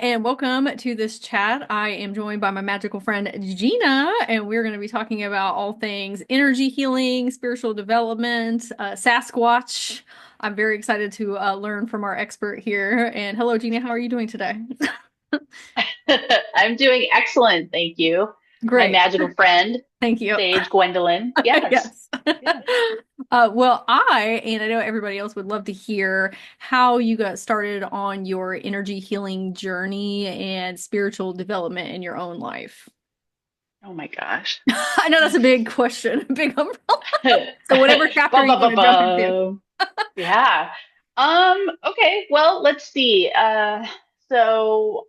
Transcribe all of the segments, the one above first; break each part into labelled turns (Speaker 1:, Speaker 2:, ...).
Speaker 1: and welcome to this chat. I am joined by my magical friend Gina, and we're going to be talking about all things energy healing, spiritual development, Sasquatch. I'm very excited to learn from our expert here. And hello, Gina, how are you doing today?
Speaker 2: I'm doing excellent, thank you. My
Speaker 1: Great,
Speaker 2: magical friend,
Speaker 1: thank you.
Speaker 2: Sage Gwendolyn. Yes.
Speaker 1: Yes.
Speaker 2: Yeah.
Speaker 1: Well, and I know everybody else would love to hear how you got started on your energy healing journey and spiritual development in your own life.
Speaker 2: Oh my gosh.
Speaker 1: I know that's a big question, a big umbrella.
Speaker 2: Bum,
Speaker 1: So whatever chapter you
Speaker 2: bum,
Speaker 1: want
Speaker 2: bum,
Speaker 1: to jump into.
Speaker 2: bum. Yeah. Okay, well, let's see. So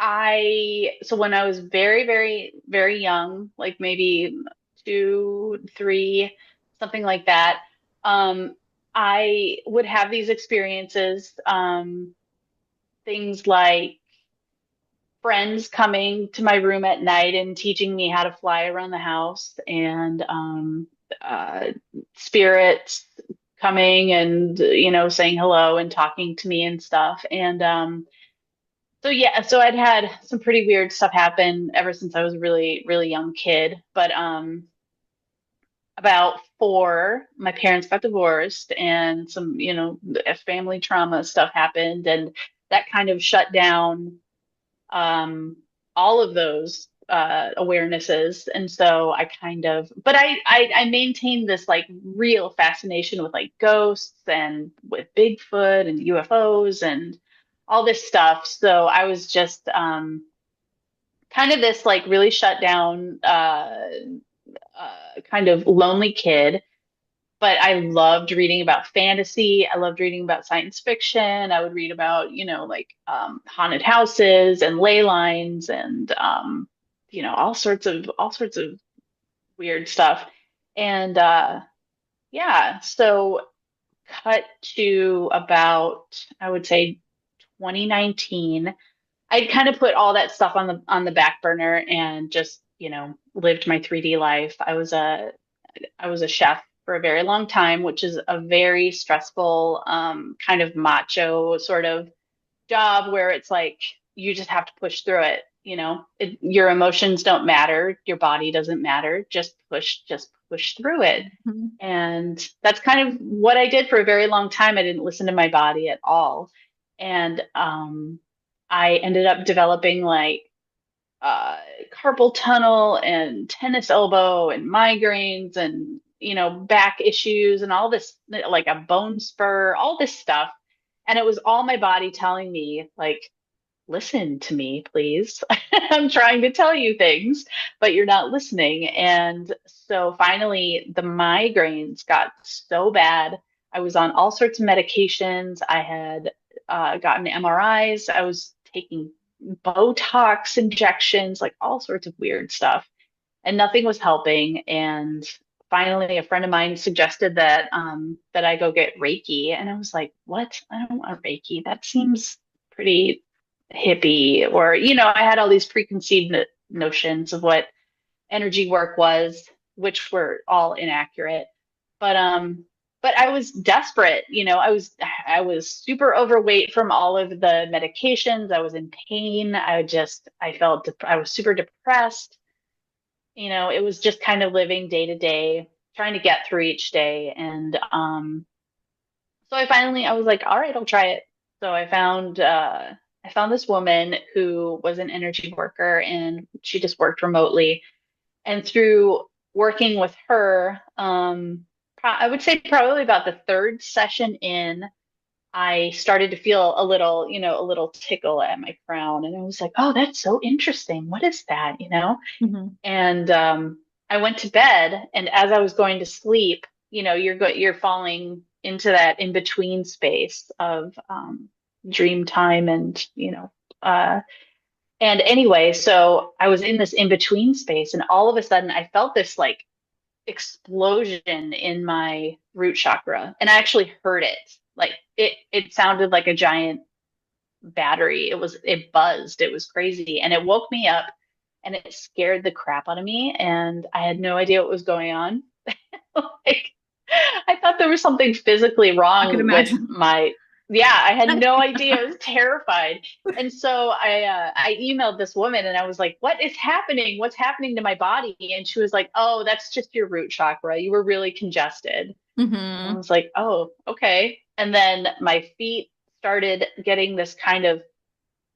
Speaker 2: so when I was very, very, very young, like maybe 2, 3, something like that, um, I would have these experiences, things like friends coming to my room at night and teaching me how to fly around the house, and uh, spirits coming and saying hello and talking to me and stuff. And so yeah, so I'd had some pretty weird stuff happen ever since I was a really, really young kid. But about 4, my parents got divorced, and some family trauma stuff happened, and that kind of shut down um, all of those awarenesses. And so I kind of, but I maintained this like real fascination with like ghosts and with Bigfoot and UFOs and all this stuff. So I was just kind of this like really shut down, kind of lonely kid. But I loved reading about fantasy. I loved reading about science fiction. I would read about, like haunted houses and ley lines and all sorts of weird stuff. And yeah, so cut to about, I would say, 2019. I kind of put all that stuff on the back burner and just, lived my 3D life. I was a chef for a very long time, which is a very stressful, kind of macho sort of job where it's like you just have to push through it. Your emotions don't matter, your body doesn't matter. Just push through it.
Speaker 1: Mhm.
Speaker 2: And that's kind of what I did for a very long time. I didn't listen to my body at all. And I ended up developing like uh, carpal tunnel and tennis elbow and migraines and back issues and all this, like a bone spur, all this stuff. And it was all my body telling me like, listen to me, please. I'm trying to tell you things, but you're not listening. And so finally the migraines got so bad. I was on all sorts of medications. I had gotten MRIs. I was taking Botox injections, like all sorts of weird stuff, and nothing was helping. And finally, a friend of mine suggested that I go get Reiki, and I was like, "What? I don't want Reiki. That seems pretty hippie." Or I had all these preconceived notions of what energy work was, which were all inaccurate. But I was desperate. I was super overweight from all of the medications. I was in pain. I was super depressed. It was just kind of living day to day, trying to get through each day. And so I was like, all right, I'll try it. So I found this woman who was an energy worker, and she just worked remotely. And through working with her, I would say probably about the third session in, I started to feel a little tickle at my crown. And I was like, oh, that's so interesting. What is that?
Speaker 1: Mhm.
Speaker 2: And I went to bed, and as I was going to sleep, you're falling into that in between space of dream time, uh, and anyway, so I was in this in between space, and all of a sudden I felt this like explosion in my root chakra, and I actually heard it. Like it sounded like a giant battery. It buzzed. It was crazy, and it woke me up, and it scared the crap out of me, and I had no idea what was going on. Like I thought there was something physically
Speaker 1: I could
Speaker 2: wrong with
Speaker 1: imagine.
Speaker 2: Yeah, I had no idea. I was terrified. And so I emailed this woman and I was like, "What is happening? What's happening to my body?" And she was like, "Oh, that's just your root chakra. You were really congested." And I
Speaker 1: Hmm.
Speaker 2: was like, "Oh, okay." And then my feet started getting this kind of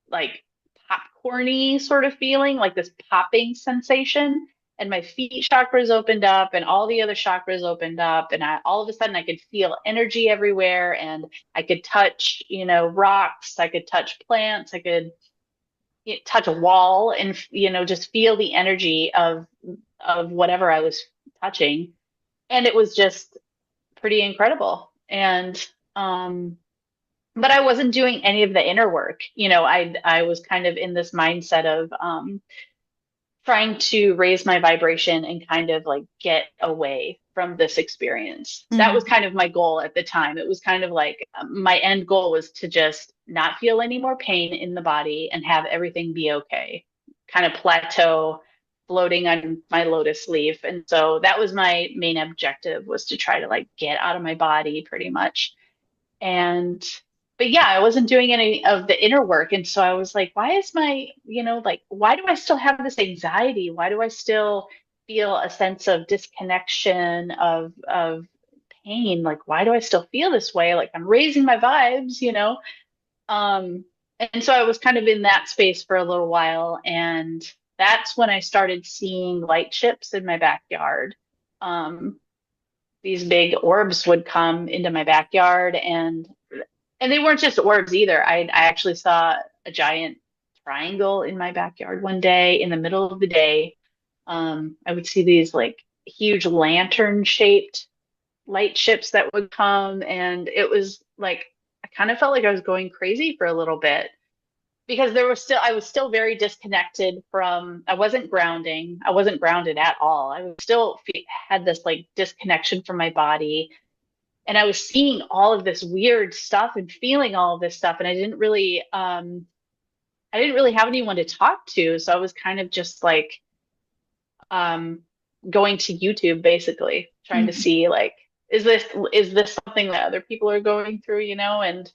Speaker 2: like popcorny sort of feeling, like this popping sensation. And my feet chakras opened up and all the other chakras opened up. And all of a sudden I could feel energy everywhere, and I could touch, rocks. I could touch plants. I could touch a wall and, just feel the energy of whatever I was touching. And it was just pretty incredible. And, but I wasn't doing any of the inner work. I was kind of in this mindset of trying to raise my vibration and kind of like get away from this experience. That was
Speaker 1: Hmm.
Speaker 2: kind of my goal at the time. It was kind of like my end goal was to just not feel any more pain in the body and have everything be okay, kind of plateau, floating on my lotus leaf. And so that was my main objective, was to try to like get out of my body pretty much. And but yeah, I wasn't doing any of the inner work. And so I was like, why is my, like, why do I still have this anxiety? Why do I still feel a sense of disconnection, of pain? Like, why do I still feel this way? Like I'm raising my vibes. Um, and so I was kind of in that space for a little while. And that's when I started seeing light ships in my backyard. Um, these big orbs would come into my backyard, and they weren't just orbs either. I actually saw a giant triangle in my backyard one day in the middle of the day. I would see these like huge lantern shaped light ships that would come, and it was like I kind of felt like I was going crazy for a little bit, because I was still very disconnected from, I wasn't grounding. I wasn't grounded at all. I was still had this like disconnection from my body, and I was seeing all of this weird stuff and feeling all of this stuff, and I didn't really have anyone to talk to, so I was kind of just like um going to YouTube, basically trying to
Speaker 1: Hmm.
Speaker 2: see like, is this something that other people are going through. And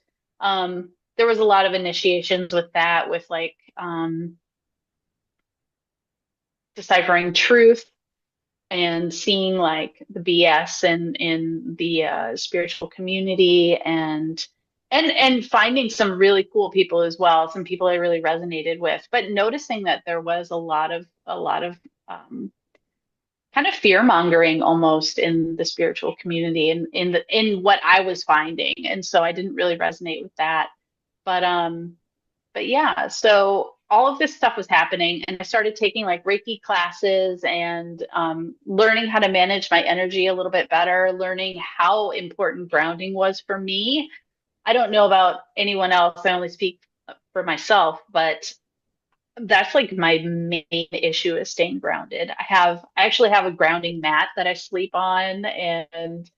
Speaker 2: there was a lot of initiations with that, with like deciphering truth and seeing like the BS in the spiritual community, and finding some really cool people as well, some people I really resonated with, but noticing that there was a lot of um, kind of fear mongering almost in the spiritual community, and in what I was finding, and so I didn't really resonate with that. But yeah, so all of this stuff was happening, and I started taking like Reiki classes, and learning how to manage my energy a little bit better, learning how important grounding was for me. I don't know about anyone else. I only speak for myself, but that's like my main issue, is staying grounded. I actually have a grounding mat that I sleep on, and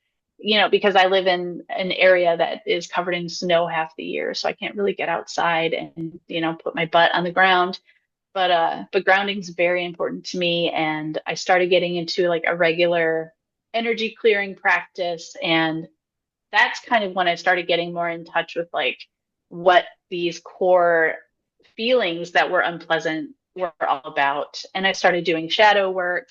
Speaker 2: because I live in an area that is covered in snow half the year, so I can't really get outside and put my butt on the ground. But grounding is very important to me, and I started getting into like a regular energy clearing practice, and that's kind of when I started getting more in touch with like what these core feelings that were unpleasant were all about. And I started doing shadow work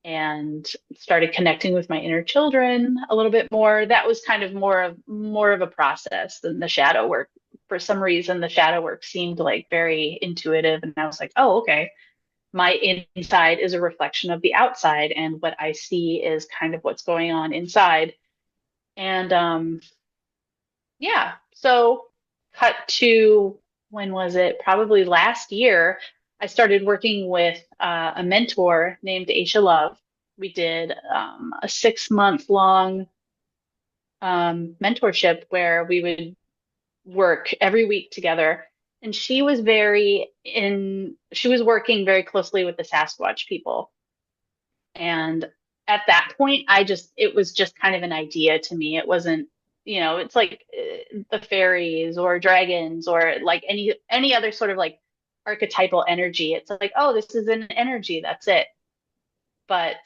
Speaker 2: and started connecting with my inner children a little bit more. That was kind of more of a process than the shadow work. For some reason, the shadow work seemed like very intuitive, and I was like, oh, okay. My inside is a reflection of the outside, and what I see is kind of what's going on inside. And yeah. So cut to, when was it? Probably last year, I started working with a mentor named Aisha Love. We did a 6 month long mentorship where we would work every week together. And she was working very closely with the Sasquatch people. And at that point, it was just kind of an idea to me. It wasn't, it's like the fairies or dragons or like any other sort of like archetypal energy. It's like, oh, this is an energy, that's it. But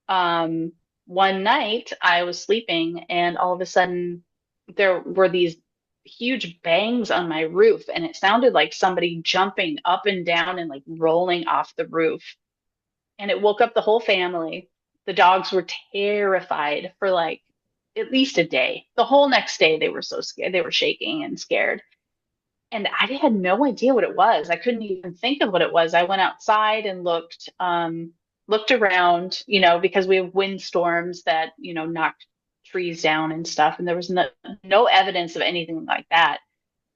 Speaker 2: um, one night I was sleeping, and all of a sudden there were these. huge bangs on my roof, and it sounded like somebody jumping up and down and like rolling off the roof. And it woke up the whole family. The dogs were terrified for like at least a day. The whole next day, they were so scared. They were shaking and scared. And I had no idea what it was. I couldn't even think of what it was. I went outside and looked around, because we have windstorms that, knocked trees down and stuff. And there was no evidence of anything like that.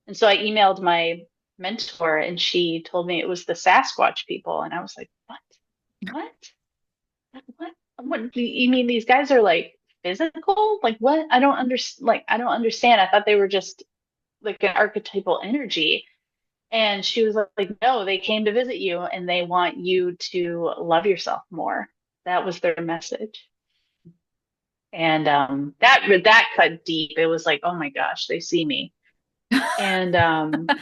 Speaker 2: And so I emailed my mentor, and she told me it was the Sasquatch people. And I was like, what? What? What do you mean these guys are like physical? Like what? I don't understand. Like I don't understand. I thought they were just like an archetypal energy. And she was like, no, they came to visit you and they want you to love yourself more. That was their message. And that cut deep. It was like, oh my gosh, they see me. And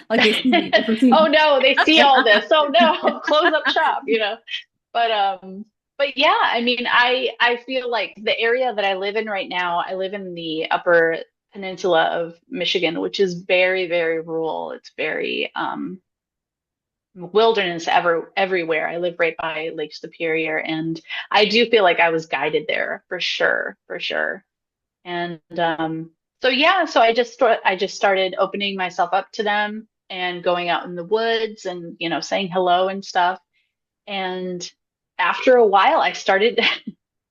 Speaker 1: Like they see me.
Speaker 2: oh no, they see all this. Oh no, close up shop. But yeah, I mean, I feel like the area that I live in right now, I live in the upper peninsula of Michigan, which is very, very rural. It's very wilderness everywhere. I live right by Lake Superior, and I do feel like I was guided there for sure, for sure. And so yeah, so I just started opening myself up to them and going out in the woods and saying hello and stuff. And after a while, I started,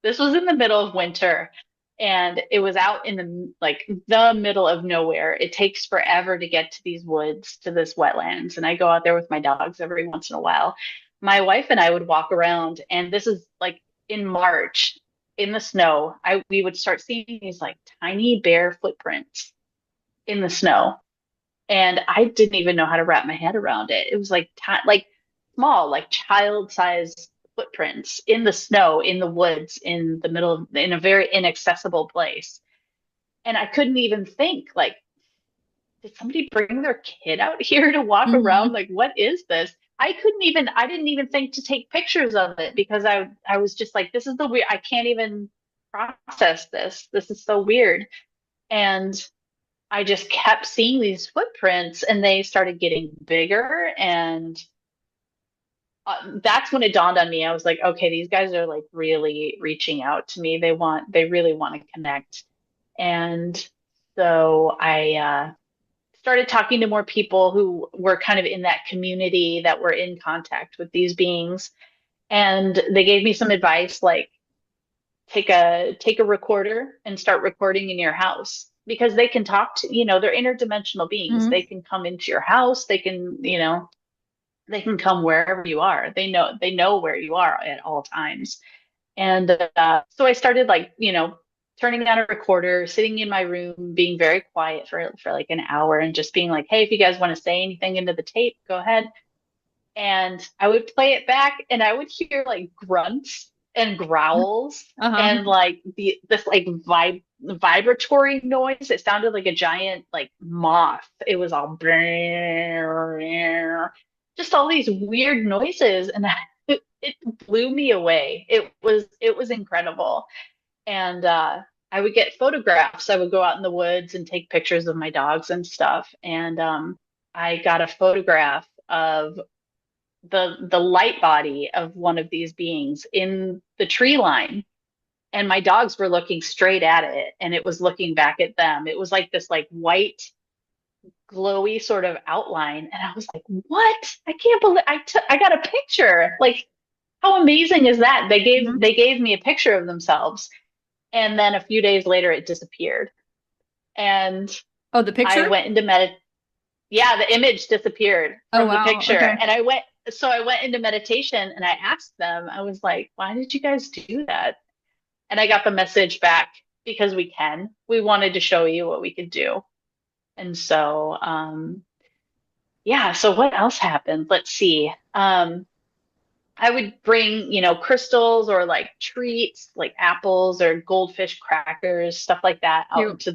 Speaker 2: this was in the middle of winter, and it was out in the middle of nowhere. It takes forever to get to these woods, to this wetlands. And I go out there with my dogs every once in a while. My wife and I would walk around, and this is like in March in the snow. We would start seeing these like tiny bare footprints in the snow. And I didn't even know how to wrap my head around it. It was like small, like child-sized footprints in the snow, in the woods, in a very inaccessible place. And I couldn't even think, like, did somebody bring their kid out here to walk around?
Speaker 1: Mhm.
Speaker 2: Like, what is this? I didn't even think to take pictures of it because I was just like, this is the weird, I can't even process this. This is so weird. And I just kept seeing these footprints, and they started getting bigger. And that's when it dawned on me. I was like, okay, these guys are like really reaching out to me. They really want to connect. And so I started talking to more people who were kind of in that community that were in contact with these beings. And they gave me some advice, like take a recorder and start recording in your house, because they can talk to, they're interdimensional beings.
Speaker 1: Mhm.
Speaker 2: They can come into your house. They can come wherever you are. They know where you are at all times. And so I started like, turning on a recorder, sitting in my room, being very quiet for like an hour, and just being like, hey, if you guys want to say anything into the tape, go ahead. And I would play it back, and I would hear like grunts and growls
Speaker 1: Uh-huh.
Speaker 2: and like this like vibratory noise. It sounded like a giant like moth. It was all just all these weird noises, and it blew me away. It was incredible. And I would get photographs. I would go out in the woods and take pictures of my dogs and stuff. And I got a photograph of the light body of one of these beings in the tree line. And my dogs were looking straight at it, and it was looking back at them. It was like this like white glowy sort of outline. And I was like, what? I can't believe I got a picture. Like, how amazing is that? They gave
Speaker 1: Mhm.
Speaker 2: they gave me a picture of themselves. And then a few days later it disappeared. And
Speaker 1: Oh, the
Speaker 2: I
Speaker 1: picture?
Speaker 2: went into yeah, the image disappeared
Speaker 1: Oh,
Speaker 2: from the
Speaker 1: wow.
Speaker 2: picture.
Speaker 1: Okay.
Speaker 2: And I went into meditation, and I asked them, I was like, why did you guys do that? And I got the message back, because we can. We wanted to show you what we could do. And so, yeah, so what else happened? Let's see. I would bring, crystals or like treats, like apples or goldfish crackers, stuff like that,
Speaker 1: Cute.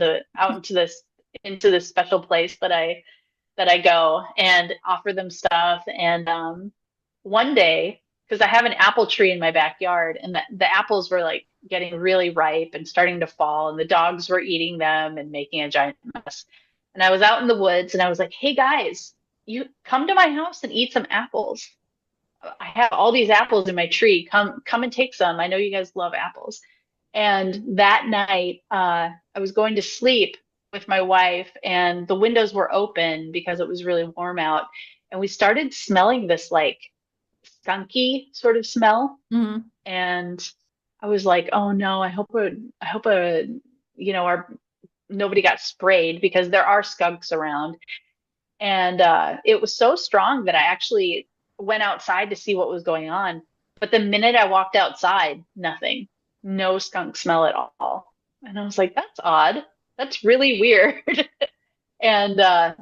Speaker 2: into this special place that I go, and offer them stuff. And one day, because I have an apple tree in my backyard, and the apples were like getting really ripe and starting to fall, and the dogs were eating them and making a giant mess. And I was out in the woods and I was like, hey guys, you come to my house and eat some apples. I have all these apples in my tree. Come and take some. I know you guys love apples. And that night, I was going to sleep with my wife, and the windows were open because it was really warm out. And we started smelling this like skunky sort of smell.
Speaker 1: Hmm.
Speaker 2: And I was like, oh no, our nobody got sprayed because there are skunks around. And it was so strong that I actually went outside to see what was going on. But the minute I walked outside, nothing, no skunk smell at all. And I was like, that's odd. That's really weird. And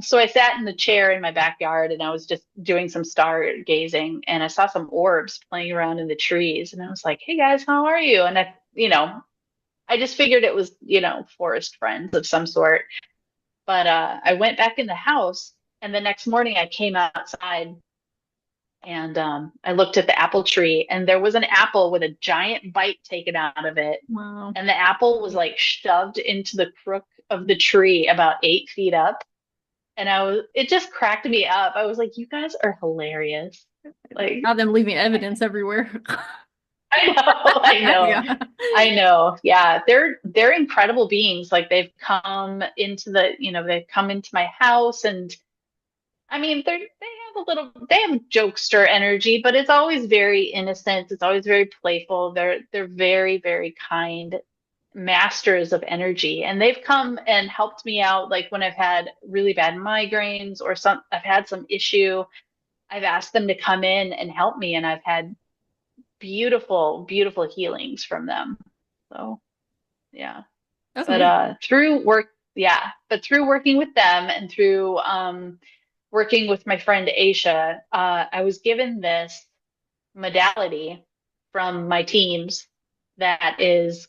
Speaker 2: so I sat in the chair in my backyard and I was just doing some stargazing and I saw some orbs playing around in the trees. And I was like, hey guys, how are you? And I just figured it was, forest friends of some sort. But I went back in the house, and the next morning I came outside and I looked at the apple tree, and there was an apple with a giant bite taken out of it.
Speaker 1: Wow.
Speaker 2: And the apple was like shoved into the crook of the tree about 8 feet up. And it just cracked me up. I was like, you guys are hilarious. Like,
Speaker 1: Now them leaving evidence everywhere.
Speaker 2: I know, I know.
Speaker 1: Yeah.
Speaker 2: I know. Yeah, they're incredible beings. Like they've come into my house and I mean they have jokester energy, but it's always very innocent. It's always very playful. They're very, very kind masters of energy. And they've come and helped me out like when I've had really bad migraines or I've had some issue. I've asked them to come in and help me and I've had beautiful, beautiful healings from them. So yeah.
Speaker 1: That's
Speaker 2: But
Speaker 1: amazing.
Speaker 2: through working with them and through working with my friend Aisha, I was given this modality from my teams that is,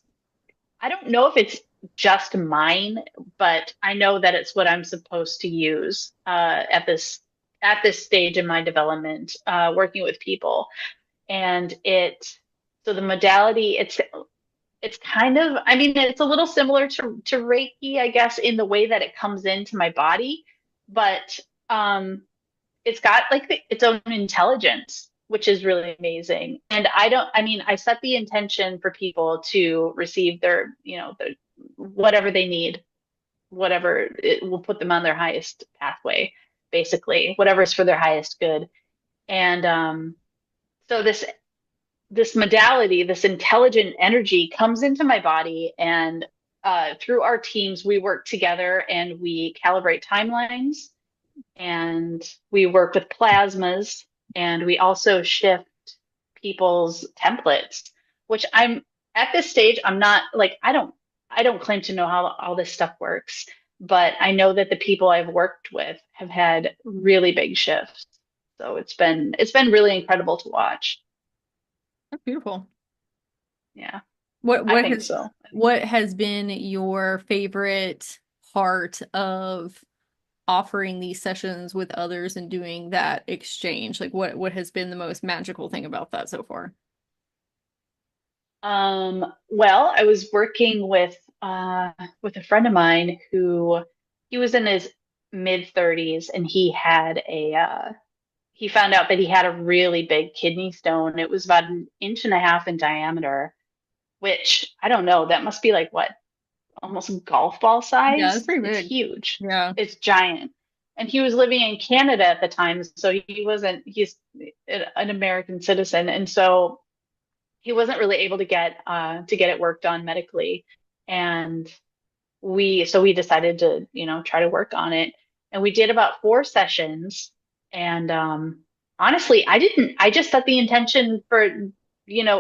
Speaker 2: I don't know if it's just mine, but I know that it's what I'm supposed to use at this stage in my development, working with people. And so the modality, it's kind of, I mean, it's a little similar to Reiki, I guess, in the way that it comes into my body, but it's got like its own intelligence, which is really amazing. And I mean, I set the intention for people to receive their whatever they need, whatever it will put them on their highest pathway, basically, whatever's for their highest good. And so this modality, this intelligent energy comes into my body and through our teams, we work together and we calibrate timelines and we work with plasmas and we also shift people's templates, which I'm at this stage, I'm not like, I don't claim to know how all this stuff works, but I know that the people I've worked with have had really big shifts. So it's been really incredible to watch.
Speaker 1: That's beautiful.
Speaker 2: Yeah,
Speaker 1: What
Speaker 2: I
Speaker 1: what
Speaker 2: think
Speaker 1: has
Speaker 2: so.
Speaker 1: what has been your favorite part of offering these sessions with others and doing that exchange? Like what has been the most magical thing about that so far?
Speaker 2: Well, I was working with a friend of mine who he was in his mid 30s and he found out that he had a really big kidney stone. It was about an inch and a half in diameter, which I don't know, that must be like what, almost golf ball
Speaker 1: Yeah, that's
Speaker 2: size.
Speaker 1: pretty
Speaker 2: It's
Speaker 1: big.
Speaker 2: huge.
Speaker 1: Yeah.
Speaker 2: It's giant. And he was living in Canada at the time, so he's an American citizen. And so he wasn't really able to get it worked on medically. And we decided to, try to work on it. And we did about 4 sessions. And honestly, I just set the intention for,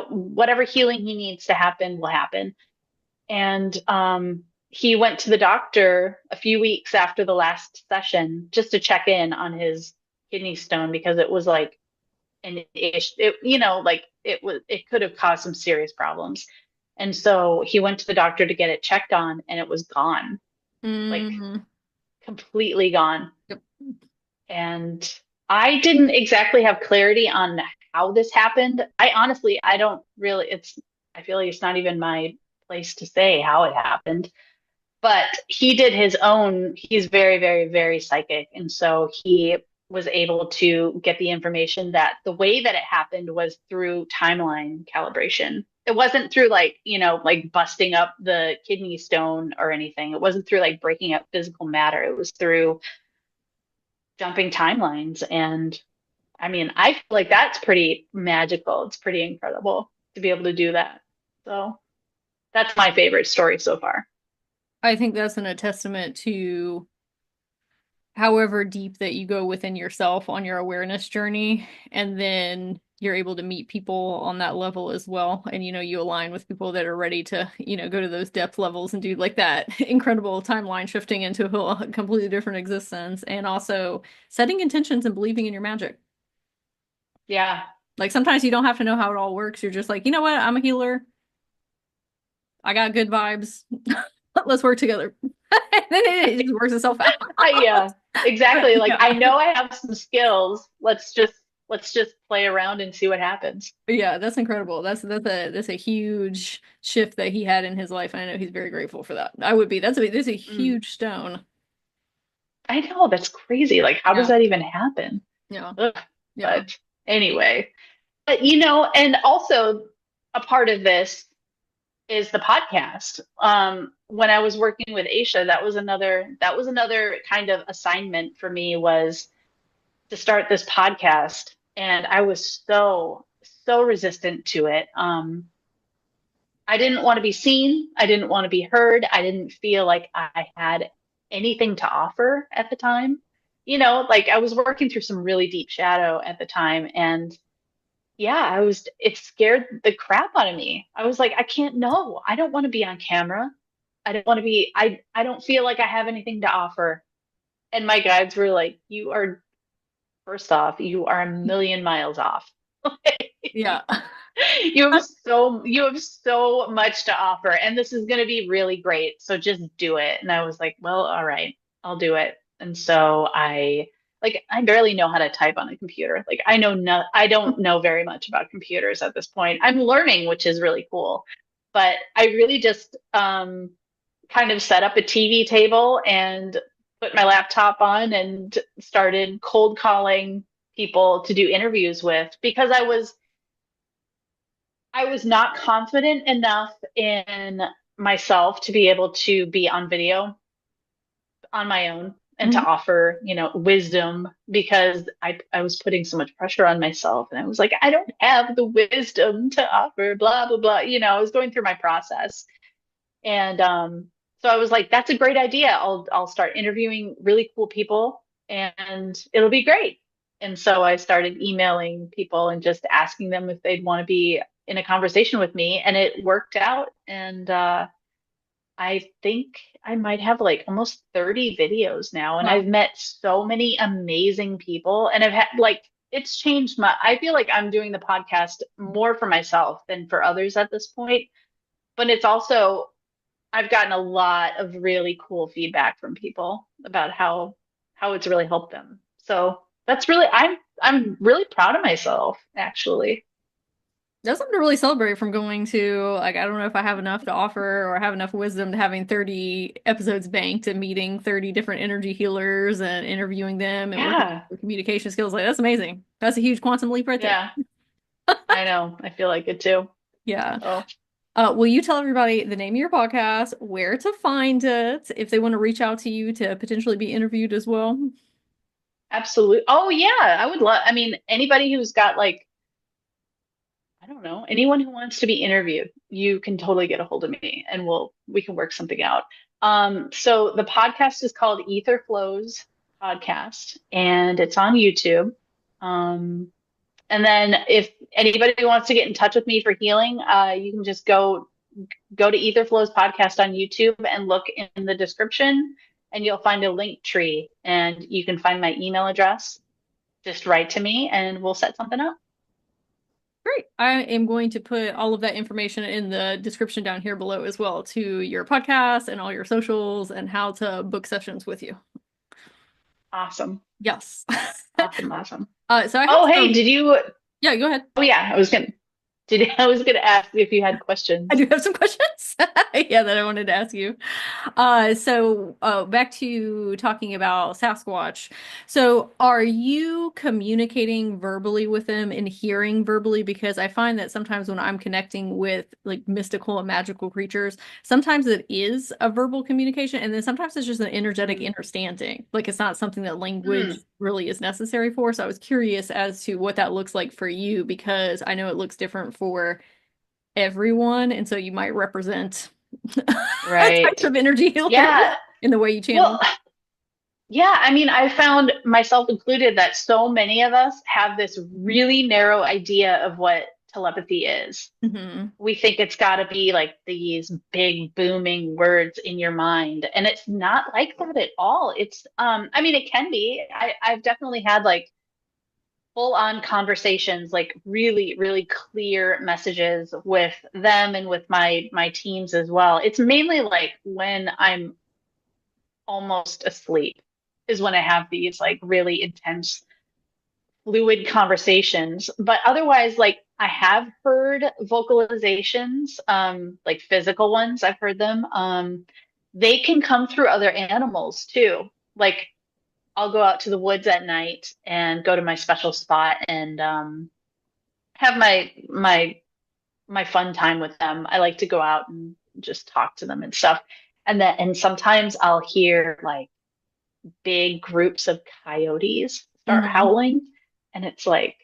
Speaker 2: whatever healing he needs to happen will happen. And he went to the doctor a few weeks after the last session just to check in on his kidney stone because it was like an ish, like it could have caused some serious problems. And so he went to the doctor to get it checked on and it was gone, like
Speaker 1: Hmm.
Speaker 2: completely gone.
Speaker 1: Yep.
Speaker 2: And I didn't exactly have clarity on how this happened. I don't really, I feel like it's not even my place to say how it happened. but he did his own. He's very, very, very psychic. And so he was able to get the information that the way that it happened was through timeline calibration. It wasn't through like, like busting up the kidney stone or anything. It wasn't through like breaking up physical matter. It was through jumping timelines. And I mean, I feel like that's pretty magical. It's pretty incredible to be able to do that. So that's my favorite story so far.
Speaker 1: I think that's a testament to however deep that you go within yourself on your awareness journey, and then you're able to meet people on that level as well. And you align with people that are ready to, go to those depth levels and do like that incredible timeline shifting into a completely different existence, and also setting intentions and believing in your magic.
Speaker 2: Yeah.
Speaker 1: Like sometimes you don't have to know how it all works. You're just like, you know what? I'm a healer. I got good vibes. Let's work together. And then it just works itself out.
Speaker 2: Yeah, exactly. Like
Speaker 1: Yeah.
Speaker 2: I know I have some skills. Let's just play around and see what happens.
Speaker 1: Yeah, that's incredible. That's a huge shift that he had in his life. And I know he's very grateful for that. I would be. That's a
Speaker 2: Mm.
Speaker 1: huge stone.
Speaker 2: I know that's crazy. Like how does
Speaker 1: Yeah.
Speaker 2: that even happen?
Speaker 1: Yeah.
Speaker 2: Ugh.
Speaker 1: Yeah.
Speaker 2: But anyway, but and also a part of this is the podcast. When I was working with Aisha, that was another kind of assignment for me was to start this podcast, and I was so resistant to it. I didn't want to be seen. I didn't want to be heard. I didn't feel like I had anything to offer at the time. Like I was working through some really deep shadow at the time, and yeah, it scared the crap out of me. I was like, I can't, no, I don't want to be on camera. I don't want to be, I don't feel like I have anything to offer. And my guides were like, first off, you are a million miles off.
Speaker 1: Yeah.
Speaker 2: You have so much to offer, and this is going to be really great. So just do it. And I was like, well, all right, I'll do it. And so I barely know how to type on a computer. Like I don't know very much about computers at this point. I'm learning, which is really cool. But I really just kind of set up a TV table and put my laptop on and started cold calling people to do interviews with because I was not confident enough in myself to be able to be on video on my own and to
Speaker 1: Mhm.
Speaker 2: offer, wisdom because I was putting so much pressure on myself and I was like, I don't have the wisdom to offer, blah, blah, blah. I was going through my process. And so I was like, that's a great idea. I'll start interviewing really cool people and it'll be great. And so I started emailing people and just asking them if they'd want to be in a conversation with me, and it worked out. And I think I might have like almost 30 videos now, and I've
Speaker 1: Wow.
Speaker 2: met so many amazing people, and I've had like it's changed I feel like I'm doing the podcast more for myself than for others at this point, but it's also I've gotten a lot of really cool feedback from people about how it's really helped them. So that's really I'm really proud of myself actually.
Speaker 1: That's something to really celebrate from going to, like, I don't know if I have enough to offer or have enough wisdom to having 30 episodes banked and meeting 30 different energy healers and interviewing them and working
Speaker 2: Yeah.
Speaker 1: with communication skills. Like, that's amazing. That's a huge quantum leap right there.
Speaker 2: Yeah. I know. I feel like it too.
Speaker 1: Yeah.
Speaker 2: So
Speaker 1: Will you tell everybody the name of your podcast, where to find it, if they want to reach out to you to potentially be interviewed as well?
Speaker 2: absolutely. Oh yeah, I would love. I mean, anybody who's got like, I don't know, anyone who wants to be interviewed, you can totally get a hold of me, and we can work something out. So the podcast is called AetherFlows Podcast, and it's on YouTube. Um, and then if anybody wants to get in touch with me for healing, you can just go to AetherFlows Podcast on YouTube and look in the description, and you'll find a link tree, and you can find my email address. Just write to me, and we'll set something up.
Speaker 1: Great. I am going to put all of that information in the description down here below as well to your podcast and all your socials and how to book sessions with you.
Speaker 2: Awesome,
Speaker 1: Yes.
Speaker 2: awesome, awesome.
Speaker 1: So I have
Speaker 2: Oh, hey,
Speaker 1: some,
Speaker 2: did you?
Speaker 1: yeah, go ahead.
Speaker 2: Oh, yeah, I was gonna. I was going to ask if you had
Speaker 1: I
Speaker 2: questions.
Speaker 1: do have some questions. Yeah, that I wanted to ask you. Back to talking about Sasquatch. So, are you communicating verbally with them and hearing verbally? Because I find that sometimes when I'm connecting with like mystical and magical creatures, sometimes it is a verbal communication, and then sometimes it's just an energetic
Speaker 2: Mm.
Speaker 1: understanding. Like it's not something that language
Speaker 2: Mm.
Speaker 1: really is necessary for. So, I was curious as to what that looks like for you because I know it looks different for everyone, and so you might represent types
Speaker 2: Right.
Speaker 1: of energy healers
Speaker 2: Yeah.
Speaker 1: in the way you
Speaker 2: Well,
Speaker 1: channel.
Speaker 2: yeah, I mean, I found myself included that so many of us have this really narrow idea of what telepathy is.
Speaker 1: Hmm.
Speaker 2: We think it's got to be like these big booming words in your mind, and it's not like that at all. I mean, it can be. I've definitely had like full on conversations, like really, really clear messages with them and with my teams as well. It's mainly like when I'm almost asleep is when I have these like really intense fluid conversations. But otherwise, like I have heard vocalizations, like physical ones, I've heard them. They can come through other animals too. Like I'll go out to the woods at night and go to my special spot and have my fun time with them. I like to go out and just talk to them and stuff. And sometimes I'll hear like big groups of coyotes start
Speaker 1: Hmm.
Speaker 2: howling. And it's like,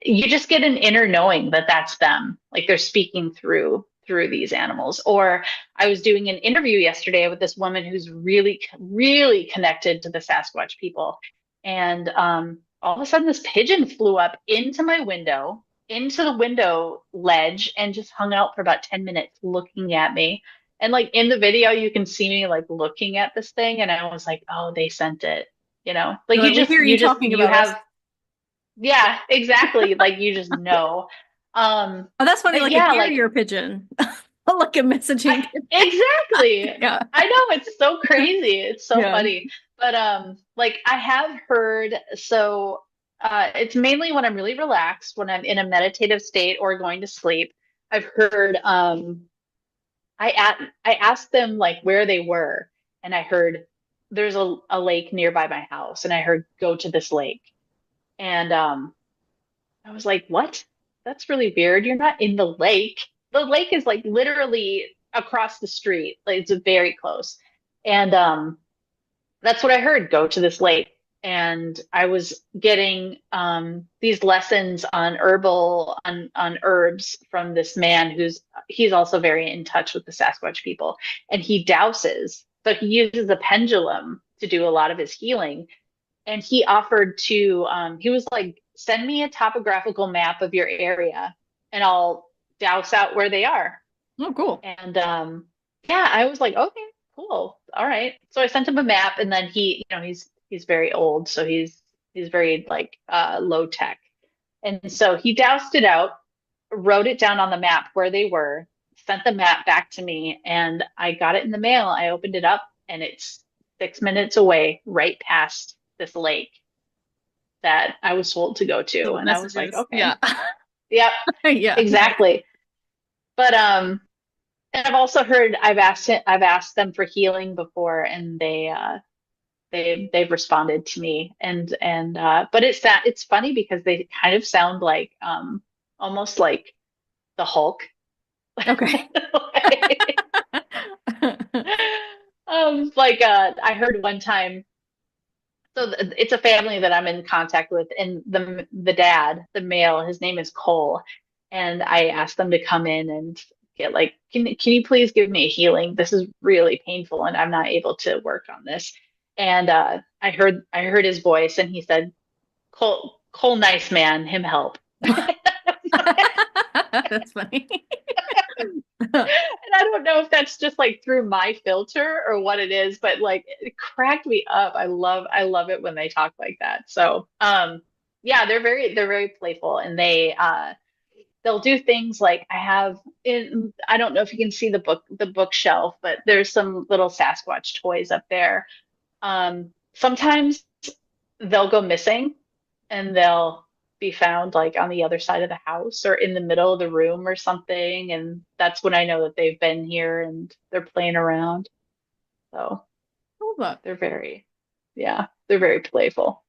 Speaker 2: you just get an inner knowing that that's them. Like they're speaking through these animals. Or I was doing an interview yesterday with this woman who's really, really connected to the Sasquatch people. And all of a sudden, this pigeon flew up into the window ledge, and just hung out for about 10 minutes looking at me. And like in the video, you can see me like looking at this thing, and I was like, "Oh, they sent it." Like
Speaker 1: You're like, we hear you talking
Speaker 2: you
Speaker 1: about us.
Speaker 2: have, yeah, exactly. Like you just know.
Speaker 1: Oh, that's funny,
Speaker 2: But
Speaker 1: like a
Speaker 2: yeah, like
Speaker 1: carrier pigeon, like a messaging pigeon.
Speaker 2: exactly.
Speaker 1: Yeah,
Speaker 2: I know it's so crazy. It's so
Speaker 1: yeah.
Speaker 2: funny. But like I have heard, so it's mainly when I'm really relaxed, when I'm in a meditative state or going to sleep. I've heard I asked them like where they were, and I heard there's a lake nearby my house, and I heard go to this lake. And I was like, what? That's really weird. You're not in the lake. The lake is like literally across the street. Like it's very close. And that's what I heard, go to this lake. And I was getting these lessons on on herbs from this man he's also very in touch with the Sasquatch people. And he douses, but he uses a pendulum to do a lot of his healing. And he offered to he was like, send me a topographical map of your area and I'll douse out where they are.
Speaker 1: Oh, cool.
Speaker 2: And yeah, I was like, okay, cool, all right. So I sent him a map, and then he's very old, so he's very like low tech. And so he doused it out, wrote it down on the map where they were, sent the map back to me, and I got it in the mail. I opened it up, and it's 6 minutes away, right past this lake that I was told to go to.
Speaker 1: So
Speaker 2: And I was like,
Speaker 1: messages.
Speaker 2: okay,
Speaker 1: Yeah.
Speaker 2: yep,
Speaker 1: Yeah. Nice.
Speaker 2: exactly. But and I've also heard I've asked them for healing before, and they've responded to me. And but it's funny because they kind of sound like almost like the Hulk.
Speaker 1: Okay.
Speaker 2: Like I heard one time, so it's a family that I'm in contact with, and the dad, the male, his name is Cole, and I asked them to come in and get like, can you please give me a healing? This is really painful, and I'm not able to work on this. And I heard his voice, and he said, Cole, nice man, him help.
Speaker 1: That's funny.
Speaker 2: And I don't know if that's just like through my filter or what it is, but like it cracked me up. I love it when they talk like that. So yeah, they're very playful, and they'll do things like I don't know if you can see the bookshelf, but there's some little Sasquatch toys up there. Sometimes they'll go missing, and they'll be found like on the other side of the house or in the middle of the room or something. And that's when I know that they've been here and they're playing around. So
Speaker 1: Hold up.
Speaker 2: they're very, yeah, they're very playful.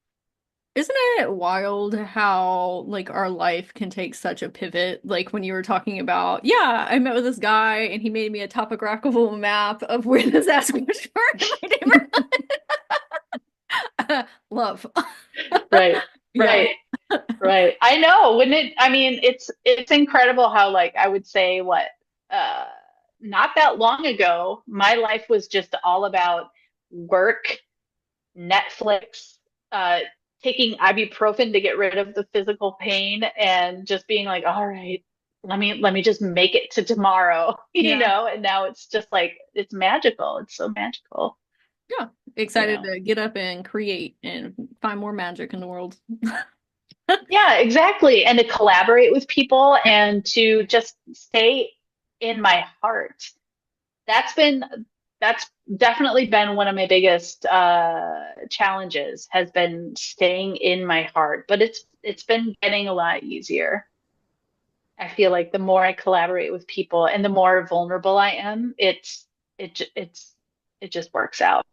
Speaker 1: Isn't it wild how like our life can take such a pivot? Like when you were talking about, yeah, I met with this guy and he made me a topographical map of where the Sasquatch are in my neighborhood. Love.
Speaker 2: Right,
Speaker 1: Yeah.
Speaker 2: right, right. I know, wouldn't it? I mean, it's incredible how like I would say what uh not that long ago, my life was just all about work, Netflix, uh, taking ibuprofen to get rid of the physical pain, and just being like, all right, let me just make it to tomorrow,
Speaker 1: Yeah.
Speaker 2: And now it's just like it's magical. It's so magical,
Speaker 1: Yeah. Excited to get up and create and find more magic in the world.
Speaker 2: Yeah, exactly. And to collaborate with people and to just stay in my heart. That's been that's definitely been one of my biggest challenges has been staying in my heart, but it's been getting a lot easier. I feel like the more I collaborate with people and the more vulnerable I am, it just works out.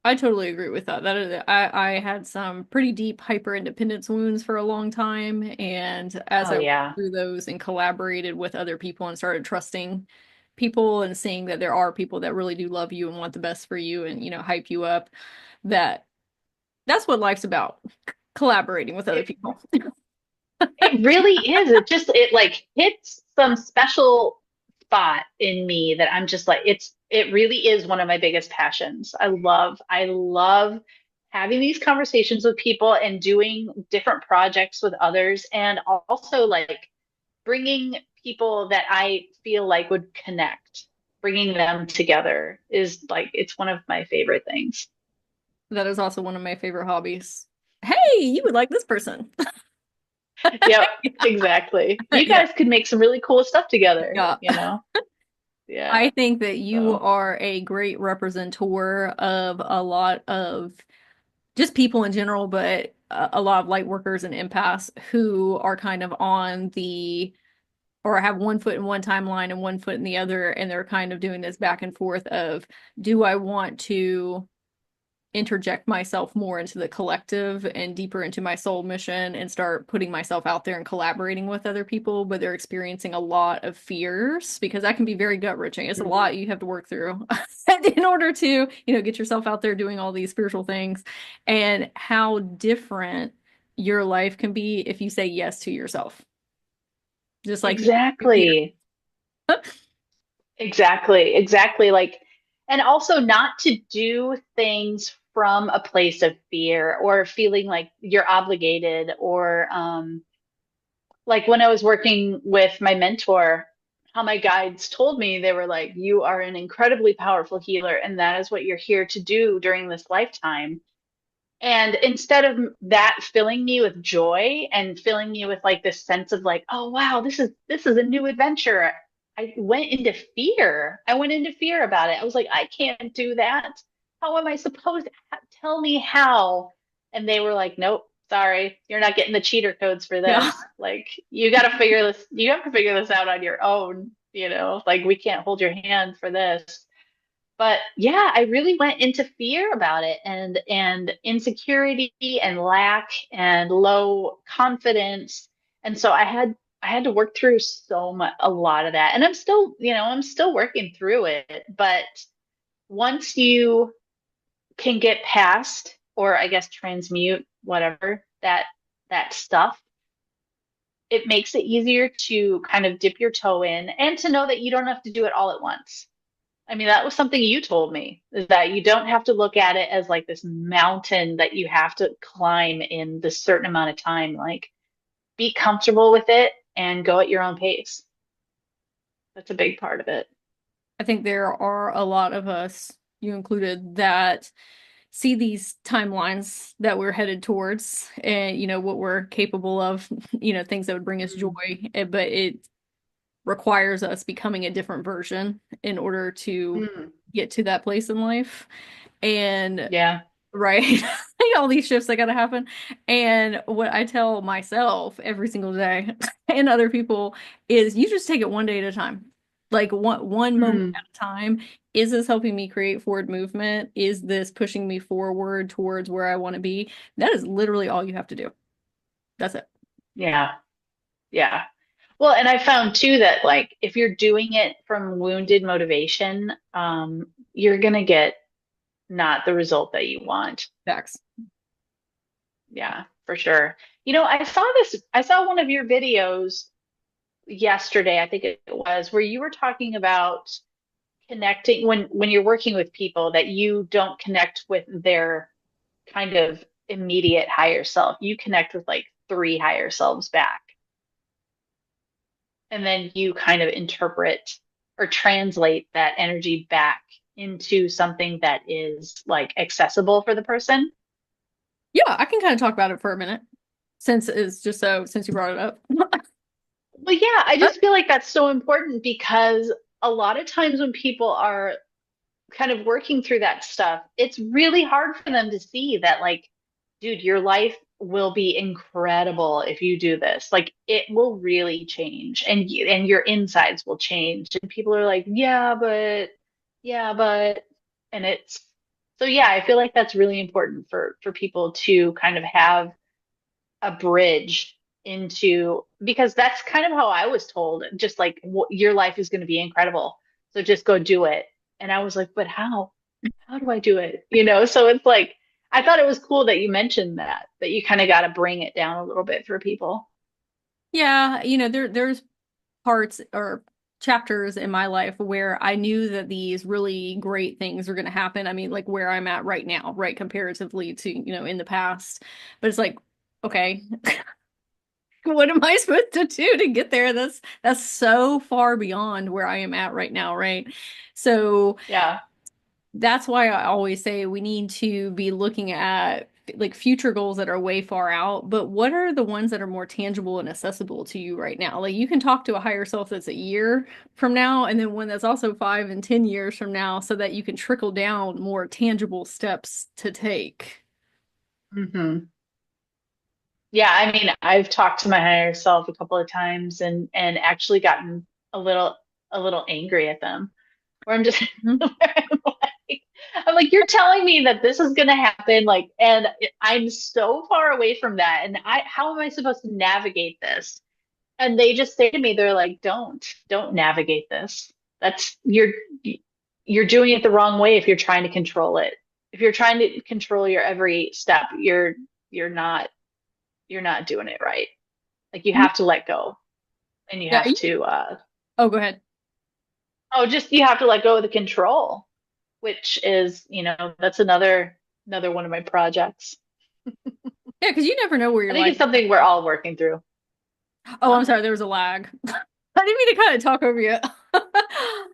Speaker 1: I totally agree with that. I had some pretty deep hyper independence wounds for a long time, and as
Speaker 2: Oh
Speaker 1: I worked
Speaker 2: yeah.
Speaker 1: through those and collaborated with other people and started trusting people and seeing that there are people that really do love you and want the best for you and hype you up, that that's what life's about. Collaborating with other
Speaker 2: It
Speaker 1: people.
Speaker 2: it really is. It like hits some special spot in me that I'm just like it really is one of my biggest passions. I love having these conversations with people and doing different projects with others and also like bringing people that I feel like would connect. Bringing them together is like it's one of my favorite things.
Speaker 1: That is also one of my favorite hobbies. Hey, you would like this person.
Speaker 2: Yep, exactly. You
Speaker 1: Yeah.
Speaker 2: guys could make some really cool stuff together,
Speaker 1: Yeah.
Speaker 2: Yeah.
Speaker 1: I think that you
Speaker 2: So,
Speaker 1: are a great representative of a lot of just people in general, but a lot of light workers and empaths who are kind of on the or have one foot in one timeline and one foot in the other, and they're kind of doing this back and forth of, do I want to interject myself more into the collective and deeper into my soul mission and start putting myself out there and collaborating with other people, but they're experiencing a lot of fears because that can be very gut wrenching. It's a
Speaker 2: mhm.
Speaker 1: lot you have to work through in order to, get yourself out there doing all these spiritual things, and how different your life can be if you say yes to yourself. Just like you fear.
Speaker 2: Exactly. Exactly. Exactly. Like, and also not to do things from a place of fear or feeling like you're obligated or, like when I was working with my mentor, how my guides told me, they were like, you are an incredibly powerful healer, and that is what you're here to do during this lifetime. And instead of that filling me with joy and filling me with like this sense of like, oh wow, this is a new adventure. I went into fear. I went into fear about it. I was like, I can't do that. How am I supposed to tell me how? And they were like, nope, sorry, you're not getting the cheater codes for
Speaker 1: Yeah.
Speaker 2: this. Like you have to figure this out on your own, like we can't hold your hand for this. But yeah, I really went into fear about it and insecurity and lack and low confidence. And so I had to work through a lot of that. And I'm still working through it. But once you can get past, or I guess transmute whatever that stuff, it makes it easier to kind of dip your toe in and to know that you don't have to do it all at once. I mean, that was something you told me, is that you don't have to look at it as like this mountain that you have to climb in this certain amount of time. Like, be comfortable with it and go at your own pace. That's a big part of it.
Speaker 1: I think there are a lot of us, you included, that see these timelines that we're headed towards and what we're capable of, things that would bring us
Speaker 2: Mm.
Speaker 1: joy, but it requires us becoming a different version in order to
Speaker 2: Mm.
Speaker 1: get to that place in life. And
Speaker 2: Yeah.
Speaker 1: right. all these shifts that gotta happen. And what I tell myself every single day and other people is you just take it one day at a time. Like one moment
Speaker 2: Mm,
Speaker 1: at a time. Is this helping me create forward movement? Is this pushing me forward towards where I want to be? That is literally all you have to do. That's it.
Speaker 2: yeah. Yeah. Well, and I found too that like if you're doing it from wounded motivation, you're gonna get not the result that you want.
Speaker 1: Facts.
Speaker 2: Yeah, for sure. I saw one of your videos yesterday, I think it was, where you were talking about connecting when you're working with people that you don't connect with their kind of immediate higher self. You connect with like three higher selves back. And then you kind of interpret or translate that energy back into something that is like accessible for the person.
Speaker 1: Yeah, I can kind of talk about it for a minute since you brought it up.
Speaker 2: But yeah, I just feel like that's so important because a lot of times when people are kind of working through that stuff, it's really hard for them to see that, like, dude, your life will be incredible if you do this. Like, it will really change, and your insides will change. And people are like, yeah, but, and it's so yeah. I feel like that's really important for people to kind of have a bridge into because that's kind of how I was told, just like your life is going to be incredible. So just go do it. And I was like, but how? How do I do it? So it's like I thought it was cool that you mentioned that you kind of got to bring it down a little bit for people.
Speaker 1: Yeah, there's parts or chapters in my life where I knew that these really great things are going to happen. I mean, like where I'm at right now, right, comparatively to, in the past. But it's like, okay, what am I supposed to do to get there? That's so far beyond where I am at right now, right? So
Speaker 2: Yeah.
Speaker 1: that's why I always say we need to be looking at like future goals that are way far out, but what are the ones that are more tangible and accessible to you right now? Like you can talk to a higher self that's a year from now, and then one that's also 5 and 10 years from now, so that you can trickle down more tangible steps to take.
Speaker 2: Hmm. Yeah, I mean, I've talked to my higher self a couple of times and actually gotten a little a little angry at them where I'm just
Speaker 1: Mhm.
Speaker 2: where I'm like, you're telling me that this is gonna happen, like, and I'm so far away from that, and how am I supposed to navigate this? And they just say to me, they're like, don't navigate this. That's you're doing it the wrong way if you're trying to control it. If you're trying to control your every step, you're not you're not doing it right. Like you have to let go, and you
Speaker 1: Yeah.
Speaker 2: have to
Speaker 1: Oh, go ahead.
Speaker 2: just you have to let go of the control, which is, that's another one of my projects.
Speaker 1: Yeah, because you never know where
Speaker 2: I
Speaker 1: your
Speaker 2: think
Speaker 1: life
Speaker 2: it's
Speaker 1: is
Speaker 2: something we're all working through.
Speaker 1: Oh,
Speaker 2: Huh?
Speaker 1: I'm sorry, there was a lag. I didn't mean to kind of talk over you.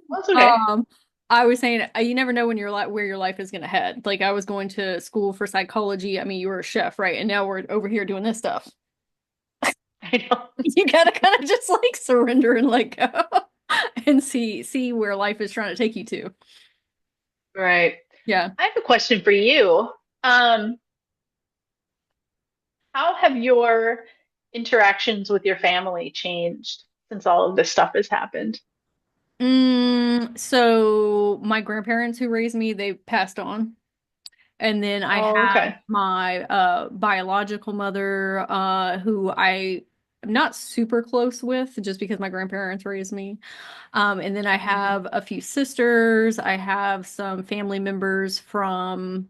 Speaker 2: That's okay.
Speaker 1: Um, I was saying you never know when your life where your life is going to head. Like I was going to school for psychology. I mean, you were a chef, right? And now we're over here doing this stuff.
Speaker 2: I know.
Speaker 1: You gotta kind of just like surrender and let go and see where life is trying to take you to.
Speaker 2: Right.
Speaker 1: Yeah.
Speaker 2: I have a question for you. Um, how have your interactions with your family changed since all of this stuff has happened?
Speaker 1: So my grandparents who raised me, they passed on. And then I
Speaker 2: Oh,
Speaker 1: have
Speaker 2: okay.
Speaker 1: my biological mother who I am not super close with just because my grandparents raised me. And then I
Speaker 2: Hmm.
Speaker 1: have a few sisters. I have some family members from